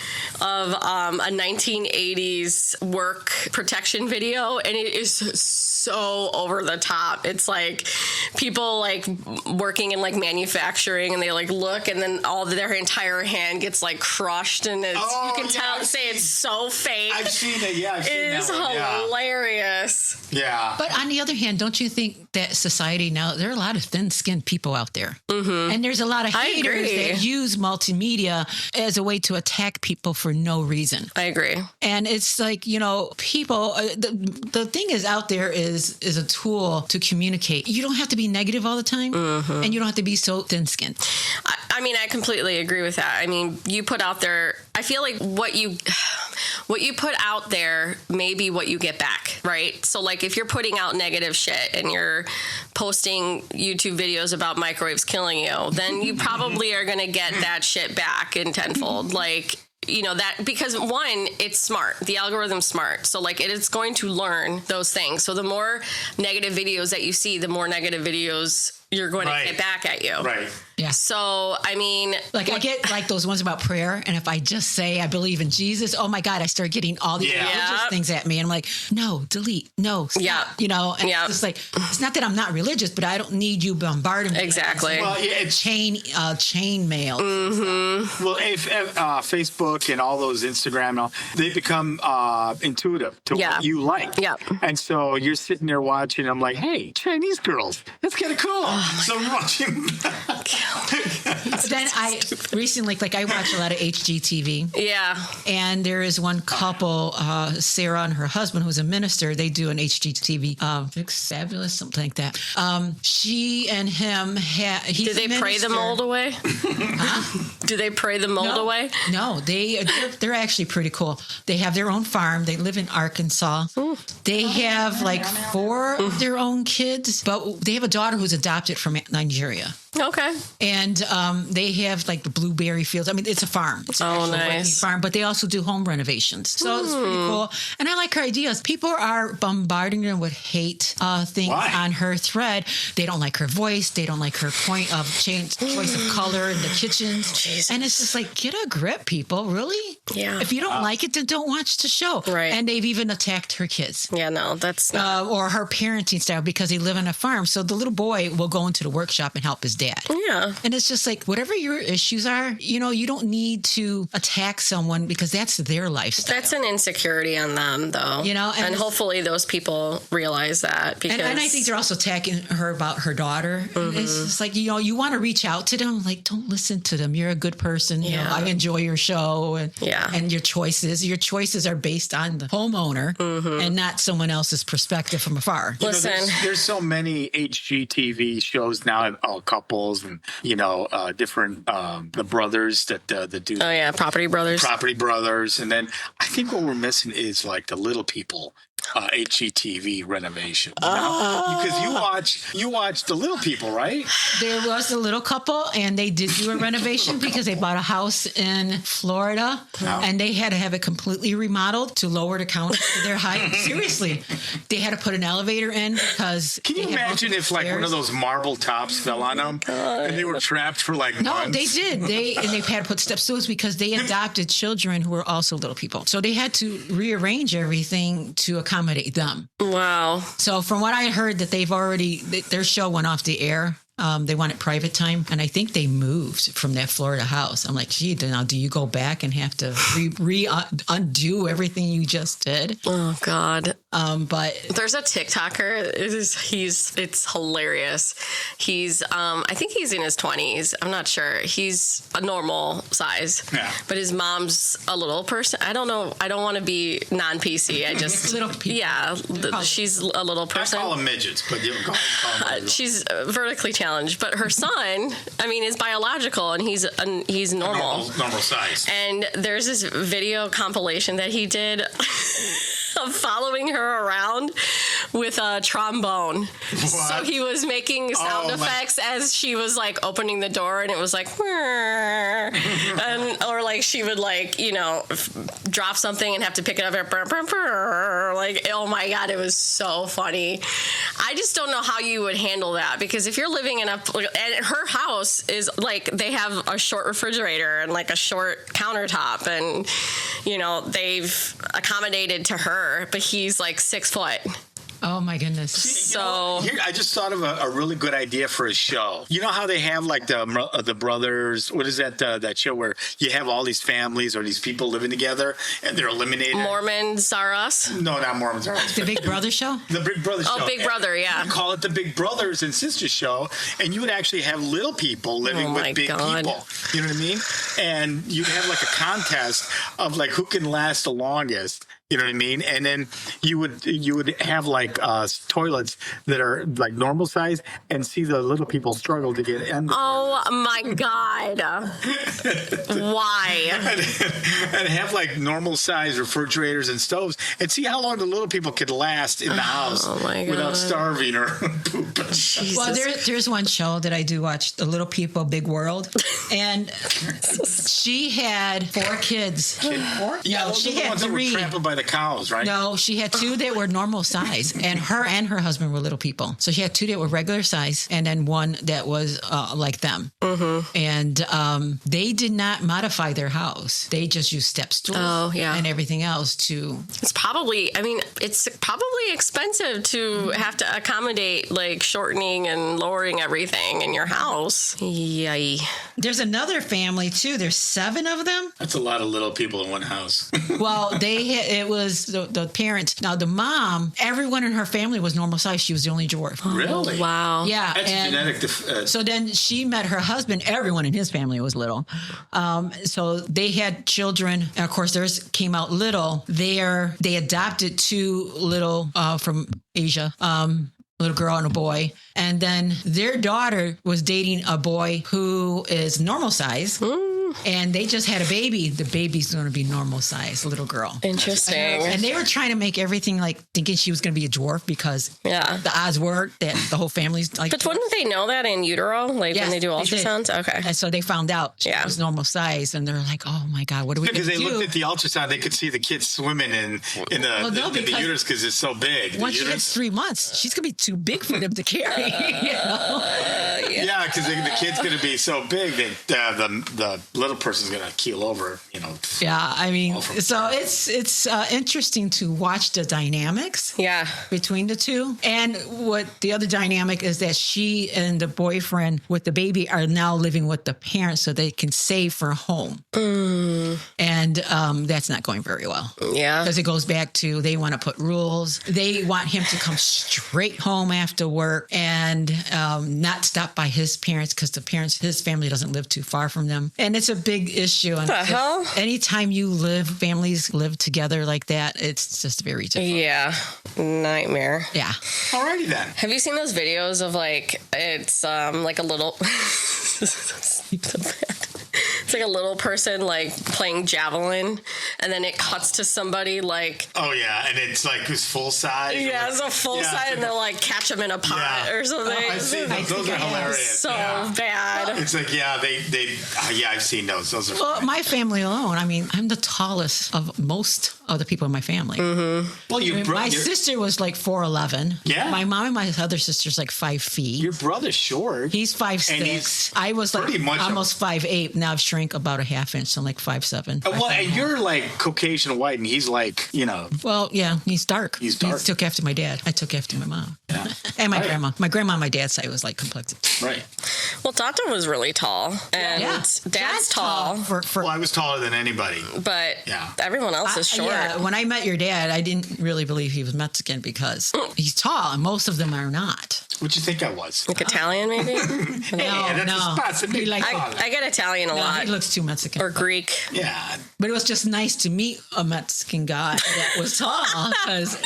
Speaker 2: of a 1980s work protection video, and it is so over the top. It's like people like working in like manufacturing, and they like look, and then all their entire hand gets like crushed, and you can say it's so fake.
Speaker 1: I've seen it. Yeah, I've seen
Speaker 2: it is hilarious.
Speaker 1: Yeah.
Speaker 3: But on the other hand, don't you think that society now, there are a lot of thin-skinned people out there, and there's a lot of haters that use multimedia as a way to attack people for no reason.
Speaker 2: I agree.
Speaker 3: And it's like, people, the thing is out there is a tool to communicate. You don't have to be negative all the time, and you don't have to be so thin-skinned.
Speaker 2: I mean, I completely agree with that. I mean, you put out there, I feel like what you put out there may be what you get back, right? So like if you're putting out negative shit and you're posting YouTube videos about microwaves killing you, then you probably are going to get that shit back in tenfold. Like, that because one, it's smart. The algorithm's smart. So like it is going to learn those things. So the more negative videos that you see, the more negative videos you're going to get back at you.
Speaker 1: Right.
Speaker 3: Yeah.
Speaker 2: So, I mean...
Speaker 3: Like, I get, like, those ones about prayer, and if I just say I believe in Jesus, oh, my God, I start getting all these religious things at me, and I'm like, no, delete, no, stop, and it's just like, it's not that I'm not religious, but I don't need you bombarding me.
Speaker 2: Exactly.
Speaker 1: Well, it's
Speaker 3: chain mail.
Speaker 2: Mm-hmm.
Speaker 1: Well, if Facebook and all those Instagram, they become intuitive to what you like.
Speaker 2: Yeah.
Speaker 1: And so you're sitting there watching, I'm like, hey, Chinese girls, that's kind of cool. So I'm watching...
Speaker 3: Then I recently, I watch a lot of HGTV.
Speaker 2: Yeah.
Speaker 3: And there is one couple, Sarah and her husband, who's a minister. They do an HGTV, Fix Fabulous, something like that. She and him, he's
Speaker 2: Do they pray the mold away?
Speaker 3: Huh? Do
Speaker 2: they pray the mold away?
Speaker 3: No, they're actually pretty cool. They have their own farm. They live in Arkansas. Ooh. They have 4 of their own kids, but they have a daughter who's adopted adopted from Nigeria.
Speaker 2: Okay.
Speaker 3: And they have like the blueberry fields. I mean, it's a farm. It's an actual
Speaker 2: nice
Speaker 3: farm, but they also do home renovations. So it's pretty cool. And I like her ideas. People are bombarding her with hate things on her thread. They don't like her voice. They don't like her point of choice of color in the kitchens.
Speaker 2: Jesus.
Speaker 3: And it's just like, get a grip, people. Really?
Speaker 2: Yeah.
Speaker 3: If you don't like it, then don't watch the show.
Speaker 2: Right.
Speaker 3: And they've even attacked her kids.
Speaker 2: Yeah, no, that's not.
Speaker 3: Or her parenting style because they live on a farm. So the little boy will go into the workshop and help his dad.
Speaker 2: Yeah.
Speaker 3: And it's just like, whatever your issues are, you don't need to attack someone because that's their lifestyle.
Speaker 2: That's an insecurity on them, though. And hopefully those people realize that. Because
Speaker 3: and I think they're also attacking her about her daughter. Mm-hmm. It's just like, you want to reach out to them. Like, don't listen to them. You're a good person.
Speaker 2: Yeah.
Speaker 3: I enjoy your show. And your choices are based on the homeowner and not someone else's perspective from afar.
Speaker 2: Listen,
Speaker 1: there's so many HGTV shows now, all couples and, different, the brothers that do.
Speaker 2: Oh, yeah. Property Brothers.
Speaker 1: And then I think what we're missing is like the little people. HGTV renovation, because you watch the little people, right?
Speaker 3: There was a little couple, and they did do a renovation because they bought a house in Florida, and they had to have it completely remodeled to lower the counters to their height. Seriously, they had to put an elevator in because.
Speaker 1: Can you imagine if like one of those marble tops fell on them and they were trapped for like months?
Speaker 3: No, they did. They had to put step stools because they adopted children who were also little people, so they had to rearrange everything to accommodate them.
Speaker 2: Wow.
Speaker 3: So from what I heard, that their show went off the air. They wanted private time, and I think they moved from that Florida house. I'm like, gee, now do you go back and have to undo everything you just did?
Speaker 2: Oh God.
Speaker 3: But
Speaker 2: there's a TikToker. It's hilarious. He's I think he's in his 20s. I'm not sure. He's a normal size. Yeah. But his mom's a little person. I don't know. I don't want to be non-PC. I just
Speaker 3: little people.
Speaker 2: Yeah. She's a little person.
Speaker 1: I call them midgets, but you call them
Speaker 2: she's vertically challenged. But her son, is biological, and he's normal
Speaker 1: size.
Speaker 2: And there's this video compilation that he did of following her around with a trombone. What? So he was making sound effects as she was like opening the door, and it was like, and or like she would like drop something and have to pick it up and like, oh my God, it was so funny. I just don't know how you would handle that, because if you're living in and her house is like, they have a short refrigerator and like a short countertop, and they've accommodated to her, but he's like 6 foot.
Speaker 3: Oh my goodness!
Speaker 2: So
Speaker 1: here, I just thought of a really good idea for a show. You know how they have like the brothers? What is that that show where you have all these families or these people living together and they're eliminated?
Speaker 2: Mormons Are Us?
Speaker 1: No, not Mormons Are Us.
Speaker 3: The Big Brother show?
Speaker 1: The Big Brother show.
Speaker 2: Oh, Big Brother, yeah.
Speaker 1: You call it the Big Brothers and Sisters show, and you would actually have little people living with big people. You know what I mean? And you'd have like a contest of like who can last the longest. You know what I mean? And then you would have like toilets that are like normal size, and see the little people struggle to get in.
Speaker 2: Oh my God! Why?
Speaker 1: And have like normal size refrigerators and stoves, and see how long the little people could last in the house without starving or pooping.
Speaker 3: Well, there's one show that I do watch, The Little People, Big World, and she had 4 kids.
Speaker 1: Four? Yeah,
Speaker 3: she had 3.
Speaker 1: That were trampled by the cows, right?
Speaker 3: No, she had 2 that were normal size, and her husband were little people. So she had 2 that were regular size, and then 1 that was like them. Mm-hmm. And they did not modify their house; they just used step stools and everything else to.
Speaker 2: It's probably expensive to have to accommodate like shortening and lowering everything in your house. Yay!
Speaker 3: There's another family too. There's 7 of them.
Speaker 1: That's a lot of little people in one house.
Speaker 3: Well, it was the parents. Now the mom, everyone in her family was normal size. She was the only dwarf.
Speaker 1: Really?
Speaker 2: Wow.
Speaker 3: Yeah.
Speaker 1: That's genetic.
Speaker 3: So then she met her husband. Everyone in his family was little. So they had children. And of course, theirs came out little. They adopted 2 little from Asia. Little girl and a boy. And then their daughter was dating a boy who is normal size. And they just had a baby. The baby's going to be normal size, little girl.
Speaker 2: Interesting.
Speaker 3: And they were trying to make everything like thinking she was going to be a dwarf because the odds were that the whole family's like.
Speaker 2: But wouldn't they know that in utero, like when they do ultrasounds? Okay.
Speaker 3: And so they found out she was normal size, and they're like, "Oh my God, what are we going to do?"
Speaker 1: Because they looked at the ultrasound, they could see the kid swimming in the uterus because it's so big.
Speaker 3: Once she hits 3 months, she's going to be too big for them to carry. You know?
Speaker 1: Yeah, because the kid's going to be so big that the little person's going to keel over.
Speaker 3: Yeah, I mean, so it's interesting to watch the dynamics. Between the two, and what the other dynamic is that she and the boyfriend with the baby are now living with the parents, so they can save for a home. And that's not going very well. Yeah, because it goes back to they want to put rules. They want him to come straight home after work and not stop by his parents because his family doesn't live too far from them, and it's a big issue.
Speaker 2: What the hell?
Speaker 3: Anytime families live together like that, it's just very difficult. Yeah,
Speaker 2: nightmare.
Speaker 3: Yeah.
Speaker 1: Alrighty then.
Speaker 2: Have you seen those videos of it's like a little it's like a little person like playing javelin, and then it cuts to somebody like
Speaker 1: and it's like it's full size.
Speaker 2: Yeah, it's a full size, and they'll like catch them in a pot or something.
Speaker 1: I've seen those. Those are hilarious.
Speaker 2: So bad.
Speaker 1: It's like I've seen those. Those are
Speaker 3: well, my family alone. I mean, I'm the tallest of most of the people in my family. Well, my sister was like 4'11".
Speaker 1: Yeah.
Speaker 3: My mom and my other sister's like 5 feet.
Speaker 1: Your brother's short.
Speaker 3: He's 5'6". I was like almost 5'8". Now I've shrank about a half inch, so I'm like 5'7".
Speaker 1: Well, and you're like Caucasian white, and he's like,
Speaker 3: Well, yeah, he's dark.
Speaker 1: He's dark.
Speaker 3: He took after my dad. I took after my mom.
Speaker 1: Yeah.
Speaker 3: And my grandma. My grandma on my dad's side was like complexion.
Speaker 1: Right.
Speaker 2: Well, Tata was really tall, and Dad's tall.
Speaker 1: Well, I was taller than anybody.
Speaker 2: But everyone else is short.
Speaker 3: Yeah, when I met your dad, I didn't really believe he was Mexican because he's tall, and most of them are not.
Speaker 1: What'd you think I was?
Speaker 2: Like Italian, maybe?
Speaker 3: No.
Speaker 2: I get Italian a lot.
Speaker 3: He looks too Mexican.
Speaker 2: Or Greek.
Speaker 1: Yeah.
Speaker 3: But it was just nice to meet a Mexican guy that was tall because,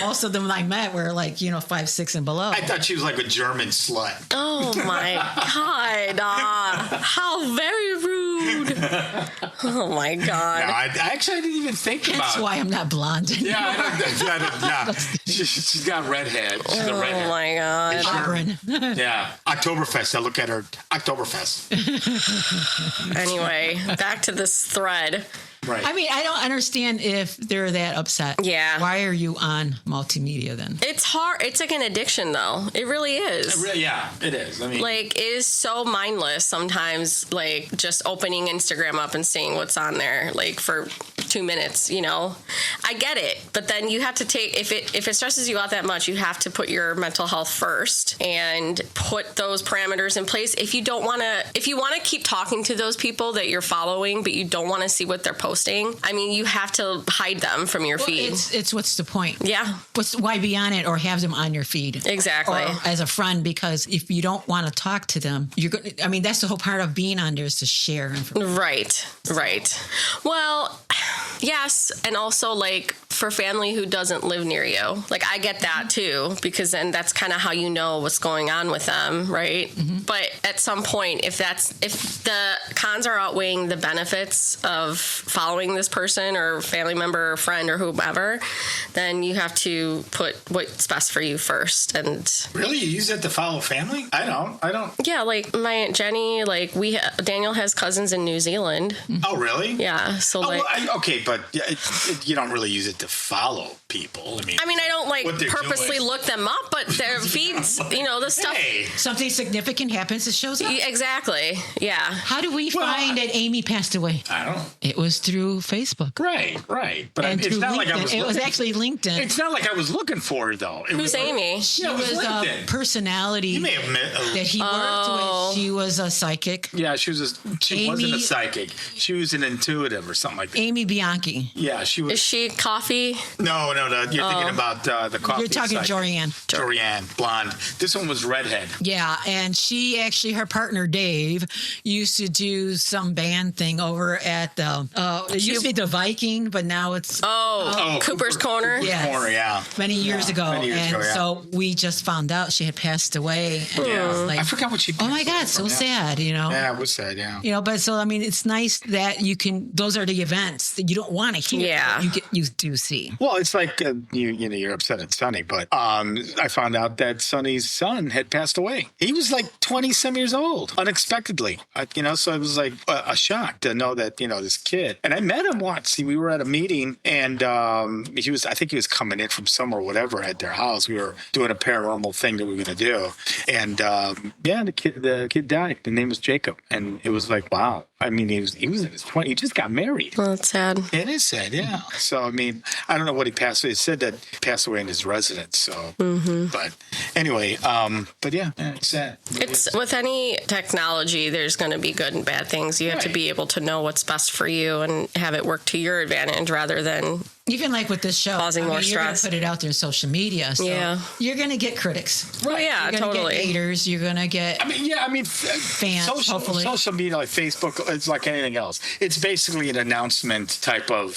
Speaker 3: most of them I met were like, 5'6" and below.
Speaker 1: I thought she was like a German slut.
Speaker 2: Oh, my God. How very rude. Oh, my God.
Speaker 1: No, I didn't even think about it.
Speaker 3: That's why I'm not blonde anymore.
Speaker 1: Yeah, she's got red hair. She's a redhead.
Speaker 2: Oh, my God.
Speaker 3: Auburn.
Speaker 1: Yeah. Oktoberfest. I look at her. Oktoberfest.
Speaker 2: Anyway, back to this thread.
Speaker 1: Right.
Speaker 3: I mean, I don't understand if they're that upset.
Speaker 2: Yeah.
Speaker 3: Why are you on multimedia then?
Speaker 2: It's hard. It's like an addiction, though. It really is.
Speaker 1: Yeah, it is. I mean,
Speaker 2: it is so mindless sometimes, just opening Instagram up and seeing what's on there, for 2 minutes, I get it. But then you have to take, if it stresses you out that much, you have to put your mental health first and put those parameters in place. If you want to keep talking to those people that you're following, but you don't want to see what they're posting, I mean, you have to hide them from your feed.
Speaker 3: It's what's the point?
Speaker 2: Yeah.
Speaker 3: Why be on it or have them on your feed?
Speaker 2: Exactly.
Speaker 3: Or as a friend, because if you don't want to talk to them, that's the whole part of being on there is to share information.
Speaker 2: Right. Well, yes. And also for family who doesn't live near you, I get that too, because then that's kind of how you know what's going on with them. Right. Mm-hmm. But at some point, if the cons are outweighing the benefits of following this person or family member or friend or whomever, then you have to put what's best for you first. And
Speaker 1: really, you use it to follow family? I don't.
Speaker 2: Yeah, my Aunt Jenny, Daniel has cousins in New Zealand.
Speaker 1: Oh, really?
Speaker 2: Yeah. So
Speaker 1: but you don't really use it to follow people. I mean,
Speaker 2: I don't purposely look them up, but their feeds, the stuff.
Speaker 1: Hey.
Speaker 3: Something significant happens, it shows up.
Speaker 2: Exactly. Yeah.
Speaker 3: How do we find that Amy passed away?
Speaker 1: I don't know.
Speaker 3: It was through Facebook.
Speaker 1: Right. But it's not
Speaker 3: LinkedIn. It was actually LinkedIn.
Speaker 1: It's not like I was looking for her, though.
Speaker 2: Who's Amy?
Speaker 3: She was a personality
Speaker 1: you may have met
Speaker 3: that he worked with. She was a psychic.
Speaker 1: Yeah, she wasn't a psychic. She was an intuitive or something like that.
Speaker 3: Amy Bianchi.
Speaker 1: Yeah, she was.
Speaker 2: Is she coffee coffee?
Speaker 1: No. You're thinking about the coffee.
Speaker 3: You're talking
Speaker 1: site. Jorianne, blonde. This one was redhead.
Speaker 3: Yeah, and she actually, her partner Dave, used to do some band thing over at the. It used to be the Viking, but now it's
Speaker 2: Cooper's Corner.
Speaker 3: Yes.
Speaker 1: Corner, yeah.
Speaker 3: Many years ago, so we just found out she had passed away. And it was like,
Speaker 1: I forgot what she.
Speaker 3: Oh my God, so sad,
Speaker 1: Yeah, it was sad. Yeah.
Speaker 3: But so I mean, it's nice that you can. Those are the events that you don't want to hear.
Speaker 2: Yeah.
Speaker 3: You do see.
Speaker 1: Well, it's like you're upset at Sonny, but I found out that Sonny's son had passed away. He was like 20-some years old, unexpectedly. So it was like a shock to know that this kid. And I met him once. We were at a meeting, and I think he was coming in from somewhere, whatever, at their house. We were doing a paranormal thing that we were going to do, and the kid died. The name was Jacob, and it was like, wow. I mean, he was in his 20s. He just got married.
Speaker 2: Well, that's sad.
Speaker 1: It is sad, yeah. So, I mean, I don't know what he passed away. It said that he passed away in his residence. So, but anyway, but yeah, it's sad.
Speaker 2: It's with any technology, there's going to be good and bad things. You have to be able to know what's best for you and have it work to your advantage rather than
Speaker 3: even like with this show,
Speaker 2: causing more
Speaker 3: you're
Speaker 2: stress.
Speaker 3: You're going to put it out there in social media. So you're going to get critics.
Speaker 2: Right. Oh, yeah,
Speaker 3: you're
Speaker 2: totally.
Speaker 3: Get haters. You're going to get
Speaker 1: fans.
Speaker 3: Hopefully.
Speaker 1: Social media, like Facebook, it's like anything else. It's basically an announcement type of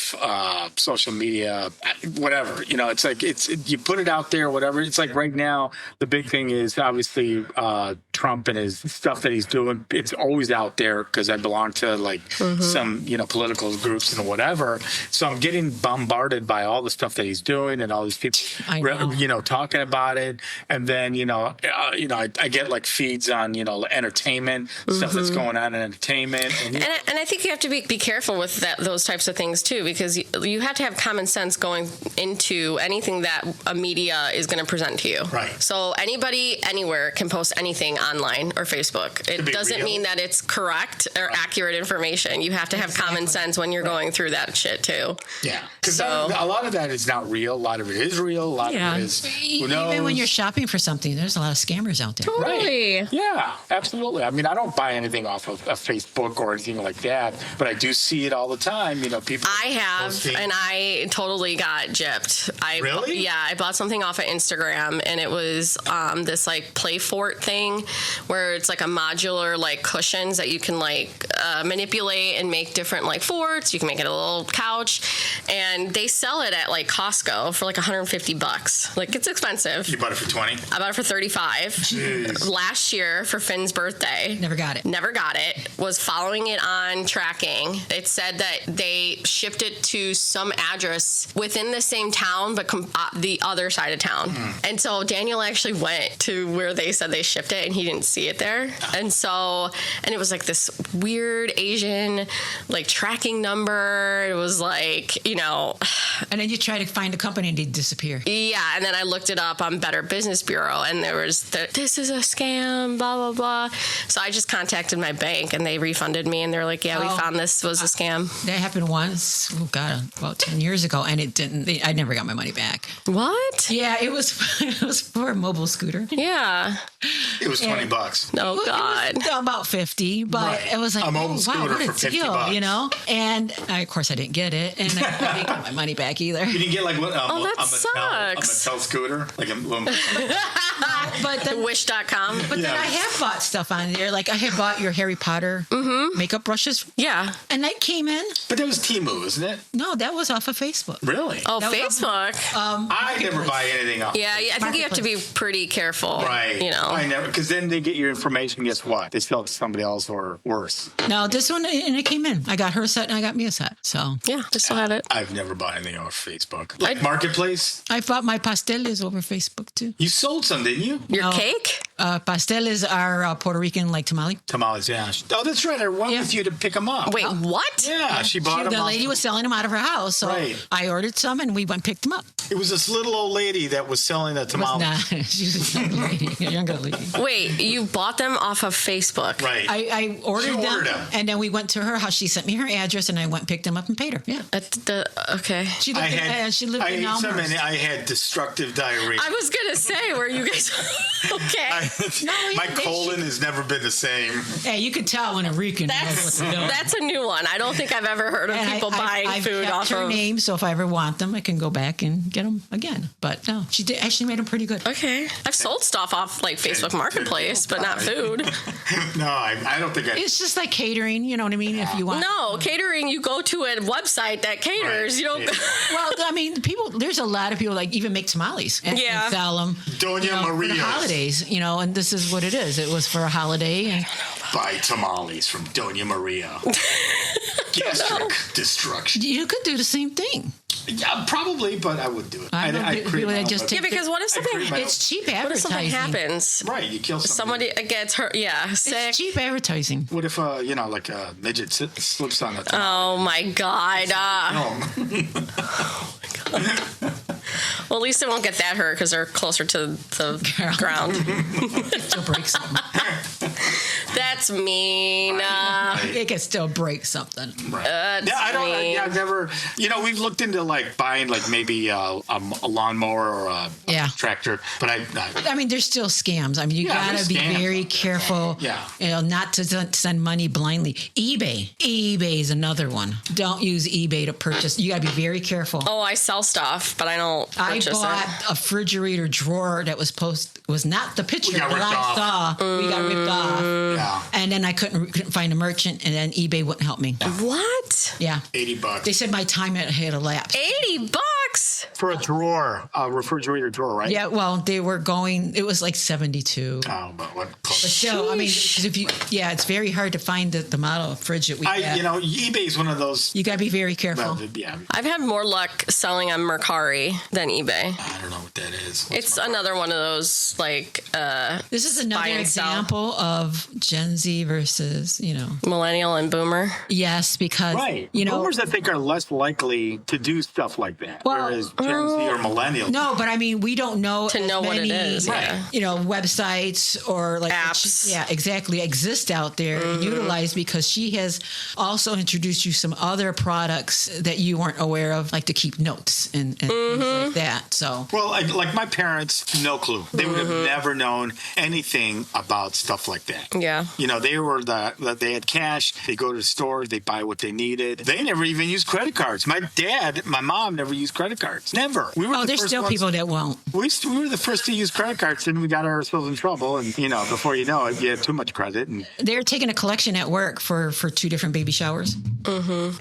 Speaker 1: social media, whatever. It's like you put it out there, whatever. It's like right now, the big thing is obviously Trump and his stuff that he's doing. It's always out there because I belong to some political groups and whatever. So I'm getting bombarded by all the stuff that he's doing and all these people, talking about it. And then I get like feeds on entertainment stuff that's going on in entertainment. And
Speaker 2: I think you have to be careful with those types of things too, because you have to have common sense going into anything that a media is going to present to you.
Speaker 1: Right.
Speaker 2: So anybody anywhere can post anything online or Facebook. It doesn't mean that it's correct or accurate information. You have to have common sense when you're going through that shit too.
Speaker 1: Yeah. Because a lot of that is not real. A lot of it is real. A lot of it is, who knows?
Speaker 3: Even when you're shopping for something, there's a lot of scammers out there.
Speaker 2: Totally.
Speaker 1: Right. Yeah, absolutely. I mean, I don't buy anything off of Facebook or anything like that, but I do see it all the time. People.
Speaker 2: I have, posting. And I totally got gypped.
Speaker 1: Really?
Speaker 2: Yeah, I bought something off of Instagram, and it was this like play fort thing, where it's like a modular like cushions that you can manipulate and make different like forts. You can make it a little couch, and they sell it at like Costco for like $150. Like, it's expensive.
Speaker 1: You bought it for $20?
Speaker 2: I bought it for $35.
Speaker 1: Jeez.
Speaker 2: Last year for Finn's birthday.
Speaker 3: Never got it.
Speaker 2: Was following it on tracking. It said that they shipped it to some address within the same town, but the other side of town. And so Daniel actually went to where they said they shipped it, and he didn't see it there. And it was like this weird Asian like tracking number. It was like,
Speaker 3: And then you try to find a company and they disappear.
Speaker 2: Yeah, and then I looked it up on Better Business Bureau, and there was this is a scam, blah, blah, blah. So I just contacted my bank, and they refunded me, and they're like, yeah, we found this was a scam.
Speaker 3: That happened once, about 10 years ago, and it didn't. I never got my money back.
Speaker 2: What?
Speaker 3: Yeah, it was for a mobile scooter.
Speaker 2: Yeah.
Speaker 1: It was $20.
Speaker 2: Oh, God.
Speaker 3: It was about 50, but it was like,
Speaker 1: a mobile scooter
Speaker 3: what a
Speaker 1: for
Speaker 3: deal,
Speaker 1: $50.
Speaker 3: And of course, I didn't get it, and I didn't get my money back either.
Speaker 1: You didn't get like what?
Speaker 2: That sucks.
Speaker 1: A Mattel scooter, like a little.
Speaker 3: But then,
Speaker 2: Wish.com.
Speaker 3: But then I have bought stuff on there. Like I had bought your Harry Potter makeup brushes.
Speaker 2: Yeah.
Speaker 3: And that came in.
Speaker 1: But that was Temu, isn't it?
Speaker 3: No, that was off of Facebook.
Speaker 1: Really?
Speaker 2: Oh, Facebook.
Speaker 1: I never buy anything off.
Speaker 2: Yeah, I think you have to be pretty careful.
Speaker 1: Right.
Speaker 2: I
Speaker 1: never, because then they get your information. Guess what? They sell it to somebody else or worse.
Speaker 3: No, this one, and it came in. I got her a set and I got me a set. So
Speaker 2: yeah, I still have it.
Speaker 1: I've never bought anything off Facebook. Like Marketplace?
Speaker 3: I bought my pasteles over Facebook too.
Speaker 1: You sold some, didn't you?
Speaker 2: Your cake?
Speaker 3: Pasteles are Puerto Rican like tamale.
Speaker 1: Tamales, yeah. Oh, that's right. I went with you to pick them up.
Speaker 2: Wait, what?
Speaker 1: Yeah, she bought them.
Speaker 3: The lady was selling them out of her house, so I ordered some and we went and picked them up.
Speaker 1: It was this little old lady that was selling the tamales.
Speaker 3: She was a young lady, a younger lady.
Speaker 2: Wait, you bought them off of Facebook?
Speaker 1: Right.
Speaker 3: I ordered them, and then we went to her house. She sent me her address, and I went and picked them up and paid her. Yeah.
Speaker 2: Okay.
Speaker 3: She lived in Elmhurst.
Speaker 1: I had destructive diarrhea.
Speaker 2: I was gonna say, where you guys? Okay.
Speaker 1: My colon has never been the same.
Speaker 3: Hey, you can tell when a Rican knows what to do.
Speaker 2: That's a new one. I don't think I've ever heard of people buying food
Speaker 3: kept
Speaker 2: off
Speaker 3: her
Speaker 2: of.
Speaker 3: name, so if I ever want them, I can go back and get them again. But no, she did actually made them pretty good.
Speaker 2: Okay. I've sold stuff off like Facebook Marketplace, but not food.
Speaker 1: No, I don't think
Speaker 3: It's just like catering, you know what I mean? If you want.
Speaker 2: No, catering, you go to a website that caters.
Speaker 1: Right.
Speaker 2: You don't.
Speaker 3: Well, I mean, there's a lot of people like even make tamales and sell them.
Speaker 1: Doña
Speaker 3: For the holidays, and this is what it is. It was for a holiday. And
Speaker 1: buy tamales from Doña Maria. Gastric destruction.
Speaker 3: you could do the same thing.
Speaker 1: Yeah, probably, but I wouldn't do it.
Speaker 3: I don't do-
Speaker 1: create
Speaker 3: people
Speaker 1: my
Speaker 3: that
Speaker 1: own
Speaker 3: just
Speaker 1: website.
Speaker 3: take
Speaker 2: Because what if something?
Speaker 3: It's cheap
Speaker 2: What if something
Speaker 3: advertising.
Speaker 2: happens?
Speaker 1: Right, you kill somebody.
Speaker 2: Somebody gets hurt. Yeah, sick.
Speaker 3: It's cheap advertising.
Speaker 1: What if like a midget slips on the
Speaker 2: Oh my god. Well, at least they won't get that hurt because they're closer to the ground.
Speaker 3: Still break something.
Speaker 2: That's mean.
Speaker 3: It can still break something.
Speaker 1: Right.
Speaker 2: That's
Speaker 1: Yeah, I don't.
Speaker 2: mean.
Speaker 1: Yeah, I've never. We've looked into like buying like maybe a lawnmower or a tractor, but
Speaker 3: I mean, there's still scams. I mean, you gotta
Speaker 1: there's
Speaker 3: be
Speaker 1: scams
Speaker 3: very
Speaker 1: out there.
Speaker 3: careful.
Speaker 1: Yeah.
Speaker 3: Not to send money blindly. eBay is another one. Don't use eBay to purchase. You gotta be very careful.
Speaker 2: Oh, I sell stuff, but I don't
Speaker 3: I
Speaker 2: purchase
Speaker 3: bought
Speaker 2: it.
Speaker 3: a refrigerator drawer that was not the picture
Speaker 1: We got
Speaker 3: that
Speaker 1: ripped
Speaker 3: I saw. We got ripped off.
Speaker 1: Yeah.
Speaker 3: And then I couldn't find a merchant, and then eBay wouldn't help me.
Speaker 2: What?
Speaker 3: Yeah.
Speaker 1: $80
Speaker 3: They said my time had elapsed.
Speaker 2: $80?
Speaker 1: for a drawer, a refrigerator drawer, right?
Speaker 3: Yeah, well, they were going, it was like 72.
Speaker 1: Oh, but what?
Speaker 3: But still, I mean, 'cause it's very hard to find the model of fridge that we have.
Speaker 1: eBay's one of those.
Speaker 3: You got to be very careful.
Speaker 1: Well, yeah,
Speaker 2: I've had more luck selling on Mercari than eBay.
Speaker 1: I don't know what that is.
Speaker 2: It's another one of those like
Speaker 3: This is another
Speaker 2: buy and sell.
Speaker 3: example of Gen Z versus,
Speaker 2: millennial and boomer.
Speaker 3: yes, because,
Speaker 1: Right. Boomers, I think, are less likely to do stuff like that,
Speaker 3: Well,
Speaker 1: whereas Gen Z or millennials.
Speaker 3: no, but I mean, we don't know
Speaker 2: To
Speaker 3: as
Speaker 2: know what it
Speaker 3: many,
Speaker 2: is, yeah.
Speaker 3: Websites or like
Speaker 2: Apps.
Speaker 3: Yeah, exactly. Exist out there and utilize because she has also introduced you some other products that you weren't aware of, like to keep notes and things like that. So,
Speaker 1: Well, like my parents, no clue. They would have never known anything about stuff like that.
Speaker 2: Yeah.
Speaker 1: They were they had cash. They go to the store. They buy what they needed. They never even used credit cards. My mom never used credit cards. Never. We were
Speaker 3: there's still people that won't.
Speaker 1: We were the first to use credit cards, and we got ourselves in trouble. And before you know it, you had too much credit. And
Speaker 3: They're taking a collection at work for 2 different baby showers.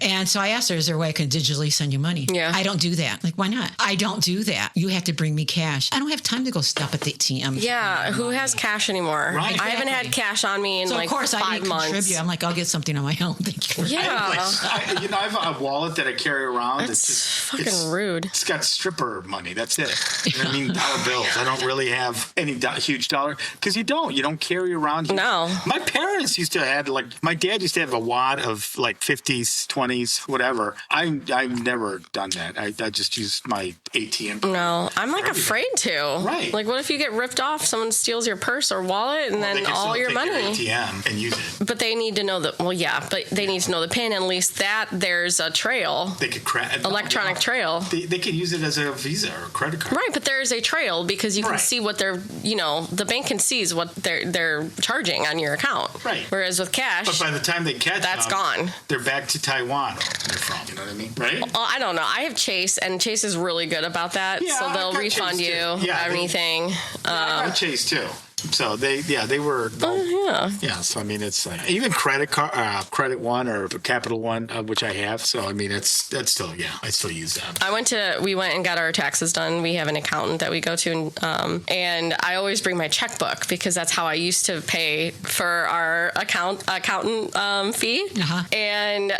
Speaker 3: And so I asked her, is there a way I can digitally send you money?
Speaker 2: Yeah.
Speaker 3: I don't do that. Like, why not? I don't do that. You have to bring me cash. I don't have time to go stop at the ATM.
Speaker 2: Yeah, who has cash anymore?
Speaker 1: Right.
Speaker 2: I haven't had cash on me in
Speaker 3: So
Speaker 2: like
Speaker 3: of course
Speaker 2: 5
Speaker 3: I need to
Speaker 2: months.
Speaker 3: contribute. I'm like, I'll get something on my own. Thank you.
Speaker 2: Yeah.
Speaker 1: I have a wallet that I carry around.
Speaker 2: That's
Speaker 1: it's
Speaker 2: fucking rude.
Speaker 1: It's got stripper money. That's it. Dollar bills. I don't really have any huge dollar because you don't carry around.
Speaker 2: No.
Speaker 1: My parents used to have my dad used to have a wad of like 50s, 20s, whatever. I've never done that. I just use my ATM.
Speaker 2: No, I'm like afraid to.
Speaker 1: Right.
Speaker 2: Like, what if you get ripped off? Someone steals your purse or wallet, and
Speaker 1: They
Speaker 2: then
Speaker 1: can
Speaker 2: all
Speaker 1: still
Speaker 2: your
Speaker 1: take
Speaker 2: money.
Speaker 1: ATM and use it.
Speaker 2: But they need to know that. Well, yeah, but they need to know the PIN. At least that there's a trail,
Speaker 1: They could
Speaker 2: electronic trail.
Speaker 1: They could use it as a Visa or a credit card.
Speaker 2: Right, but there is a trail because you can
Speaker 1: Right.
Speaker 2: see what they're, the bank can see what they're charging on your account.
Speaker 1: Right.
Speaker 2: Whereas with cash,
Speaker 1: But by the time they catch
Speaker 2: that's
Speaker 1: them,
Speaker 2: gone.
Speaker 1: they're back to Taiwan. They're from, you know what I mean? Right?
Speaker 2: Well, I don't know. I have Chase, and Chase is really good about that.
Speaker 1: Yeah,
Speaker 2: so
Speaker 1: I
Speaker 2: they'll
Speaker 1: got
Speaker 2: refund
Speaker 1: Chase,
Speaker 2: you
Speaker 1: too. Yeah,
Speaker 2: anything.
Speaker 1: I got Chase too. So they were.
Speaker 2: Yeah.
Speaker 1: Yeah, so I mean, it's even Credit One or Capital One, which I have. So I mean, that's still I still use that.
Speaker 2: We went and got our taxes done. We have an accountant that we go to, and I always bring my checkbook because that's how I used to pay for our accountant fee.
Speaker 3: Uh-huh.
Speaker 2: And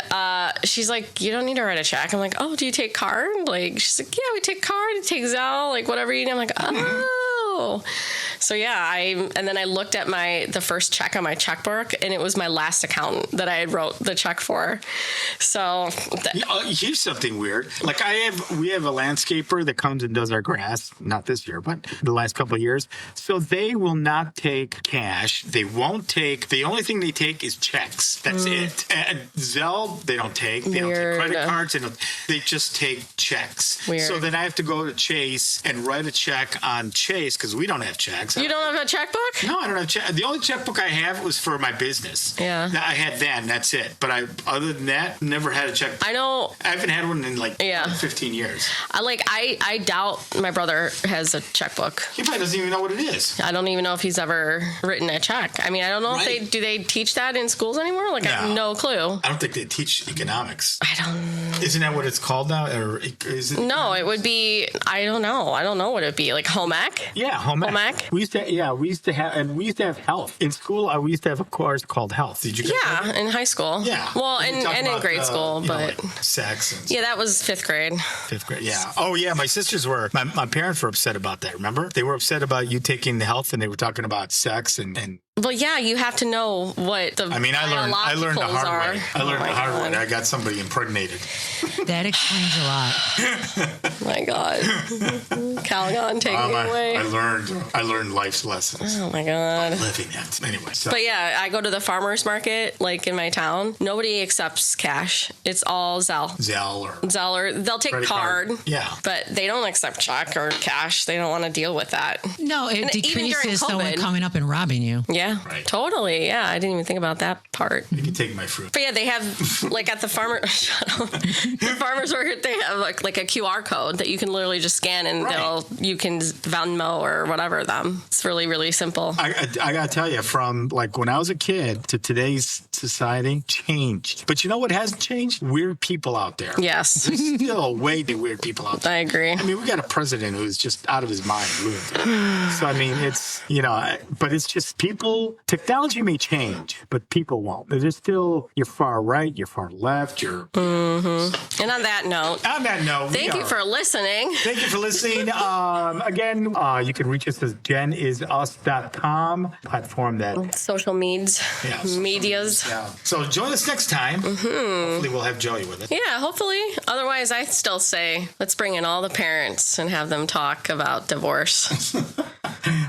Speaker 2: she's like, "You don't need to write a check." I'm like, "Oh, do you take card?" Like, she's like, "Yeah, we take card, take Zelle, like whatever you need." I'm like, "Oh." So yeah, and then I looked at the first check on my checkbook, and it was my last accountant that I had wrote the check for. So
Speaker 1: Here's something weird. Like we have a landscaper that comes and does our grass. Not this year, but the last couple of years. So they will not take cash. They won't take. The only thing they take is checks. That's it. And Zelle, they don't take. They don't take credit cards. They just take checks.
Speaker 2: Weird.
Speaker 1: So then I have to go to Chase and write a check on Chase because because we don't have checks.
Speaker 2: You don't have a checkbook?
Speaker 1: No, I don't have check. The only checkbook I have was for my business.
Speaker 2: Yeah.
Speaker 1: I had that, and that's it. But other than that, never had a checkbook.
Speaker 2: I know.
Speaker 1: I haven't had one in 15 years.
Speaker 2: I doubt my brother has a checkbook.
Speaker 1: He probably doesn't even know what it is.
Speaker 2: I don't even know if he's ever written a check. I mean, I don't know if they teach that in schools anymore? Like, no. I have no clue.
Speaker 1: I don't think they teach economics.
Speaker 2: I don't.
Speaker 1: Isn't that what it's called now? Or is it?
Speaker 2: No, it would be, I don't know. I don't know what it would be. Like home ec?
Speaker 1: Yeah, home ec. We used to have health. In school, we used to have a course called health. Did you get that?
Speaker 2: In high school.
Speaker 1: Yeah.
Speaker 2: Well, and in grade school, but.
Speaker 1: Sex and
Speaker 2: that was 5th grade.
Speaker 1: 5th grade, yeah. Oh, yeah, my sisters were, my parents were upset about that, remember? They were upset about you taking the health, and they were talking about sex and
Speaker 2: well, yeah, you have to know what the
Speaker 1: I learned the hard way. I learned the hard way. I got somebody impregnated.
Speaker 3: That explains a lot.
Speaker 2: My God. Calgon, take me away.
Speaker 1: I learned life's lessons.
Speaker 2: Oh, my God.
Speaker 1: Living it. Anyway. So.
Speaker 2: But, yeah, I go to the farmer's market, like in my town. Nobody accepts cash. It's all Zelle. Zelle or they'll take card.
Speaker 1: Yeah.
Speaker 2: But they don't accept check or cash. They don't want to deal with that.
Speaker 3: No, it decreases someone coming up and robbing you.
Speaker 2: Yeah.
Speaker 1: Right.
Speaker 2: Totally. Yeah, I didn't even think about that part.
Speaker 1: You can take my fruit.
Speaker 2: But yeah, they have like at the farmer's market, they have like a QR code that you can literally just scan and you can Venmo or whatever them. It's really, really simple.
Speaker 1: I gotta tell you, from like when I was a kid to today's society, changed. But you know what hasn't changed? Weird people out there.
Speaker 2: Yes.
Speaker 1: There's still way too weird people out there.
Speaker 2: I agree.
Speaker 1: I mean, we got a president who's just out of his mind. So I mean, it's but it's just people. Technology may change, but people won't. There's still your far right, your far left, your.
Speaker 2: Mm-hmm. And on that note, thank you for listening.
Speaker 1: Thank you for listening. Again, you can reach us at genizus.com platform that
Speaker 2: social medias.
Speaker 1: Yeah. So join us next time. Hopefully, we'll have Joey with us.
Speaker 2: Yeah, hopefully. Otherwise, I still say let's bring in all the parents and have them talk about divorce.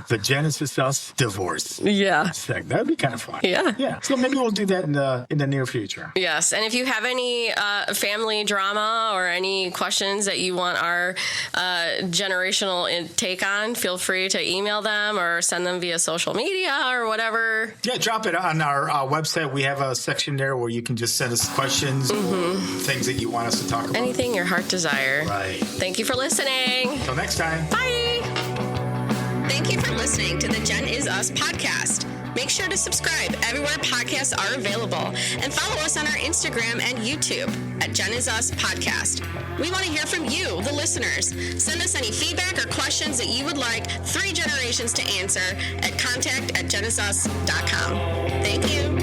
Speaker 1: The Genizus divorce.
Speaker 2: Yeah.
Speaker 1: That would be kind of fun.
Speaker 2: Yeah.
Speaker 1: So maybe we'll do that in the near future.
Speaker 2: Yes. And if you have any family drama or any questions that you want our generational take on, feel free to email them or send them via social media or whatever.
Speaker 1: Yeah, drop it on our website. We have a section there where you can just send us questions or things that you want us to talk about.
Speaker 2: Anything your heart desire.
Speaker 1: Right.
Speaker 2: Thank you for listening.
Speaker 1: Until next time.
Speaker 2: Bye. Thank you for listening to the Genz Podcast. Make sure to subscribe everywhere podcasts are available and follow us on our Instagram and YouTube at Genizus Podcast. We want to hear from you, the listeners. Send us any feedback or questions that you would like 3 generations to answer at contact@genizus.com. Thank you.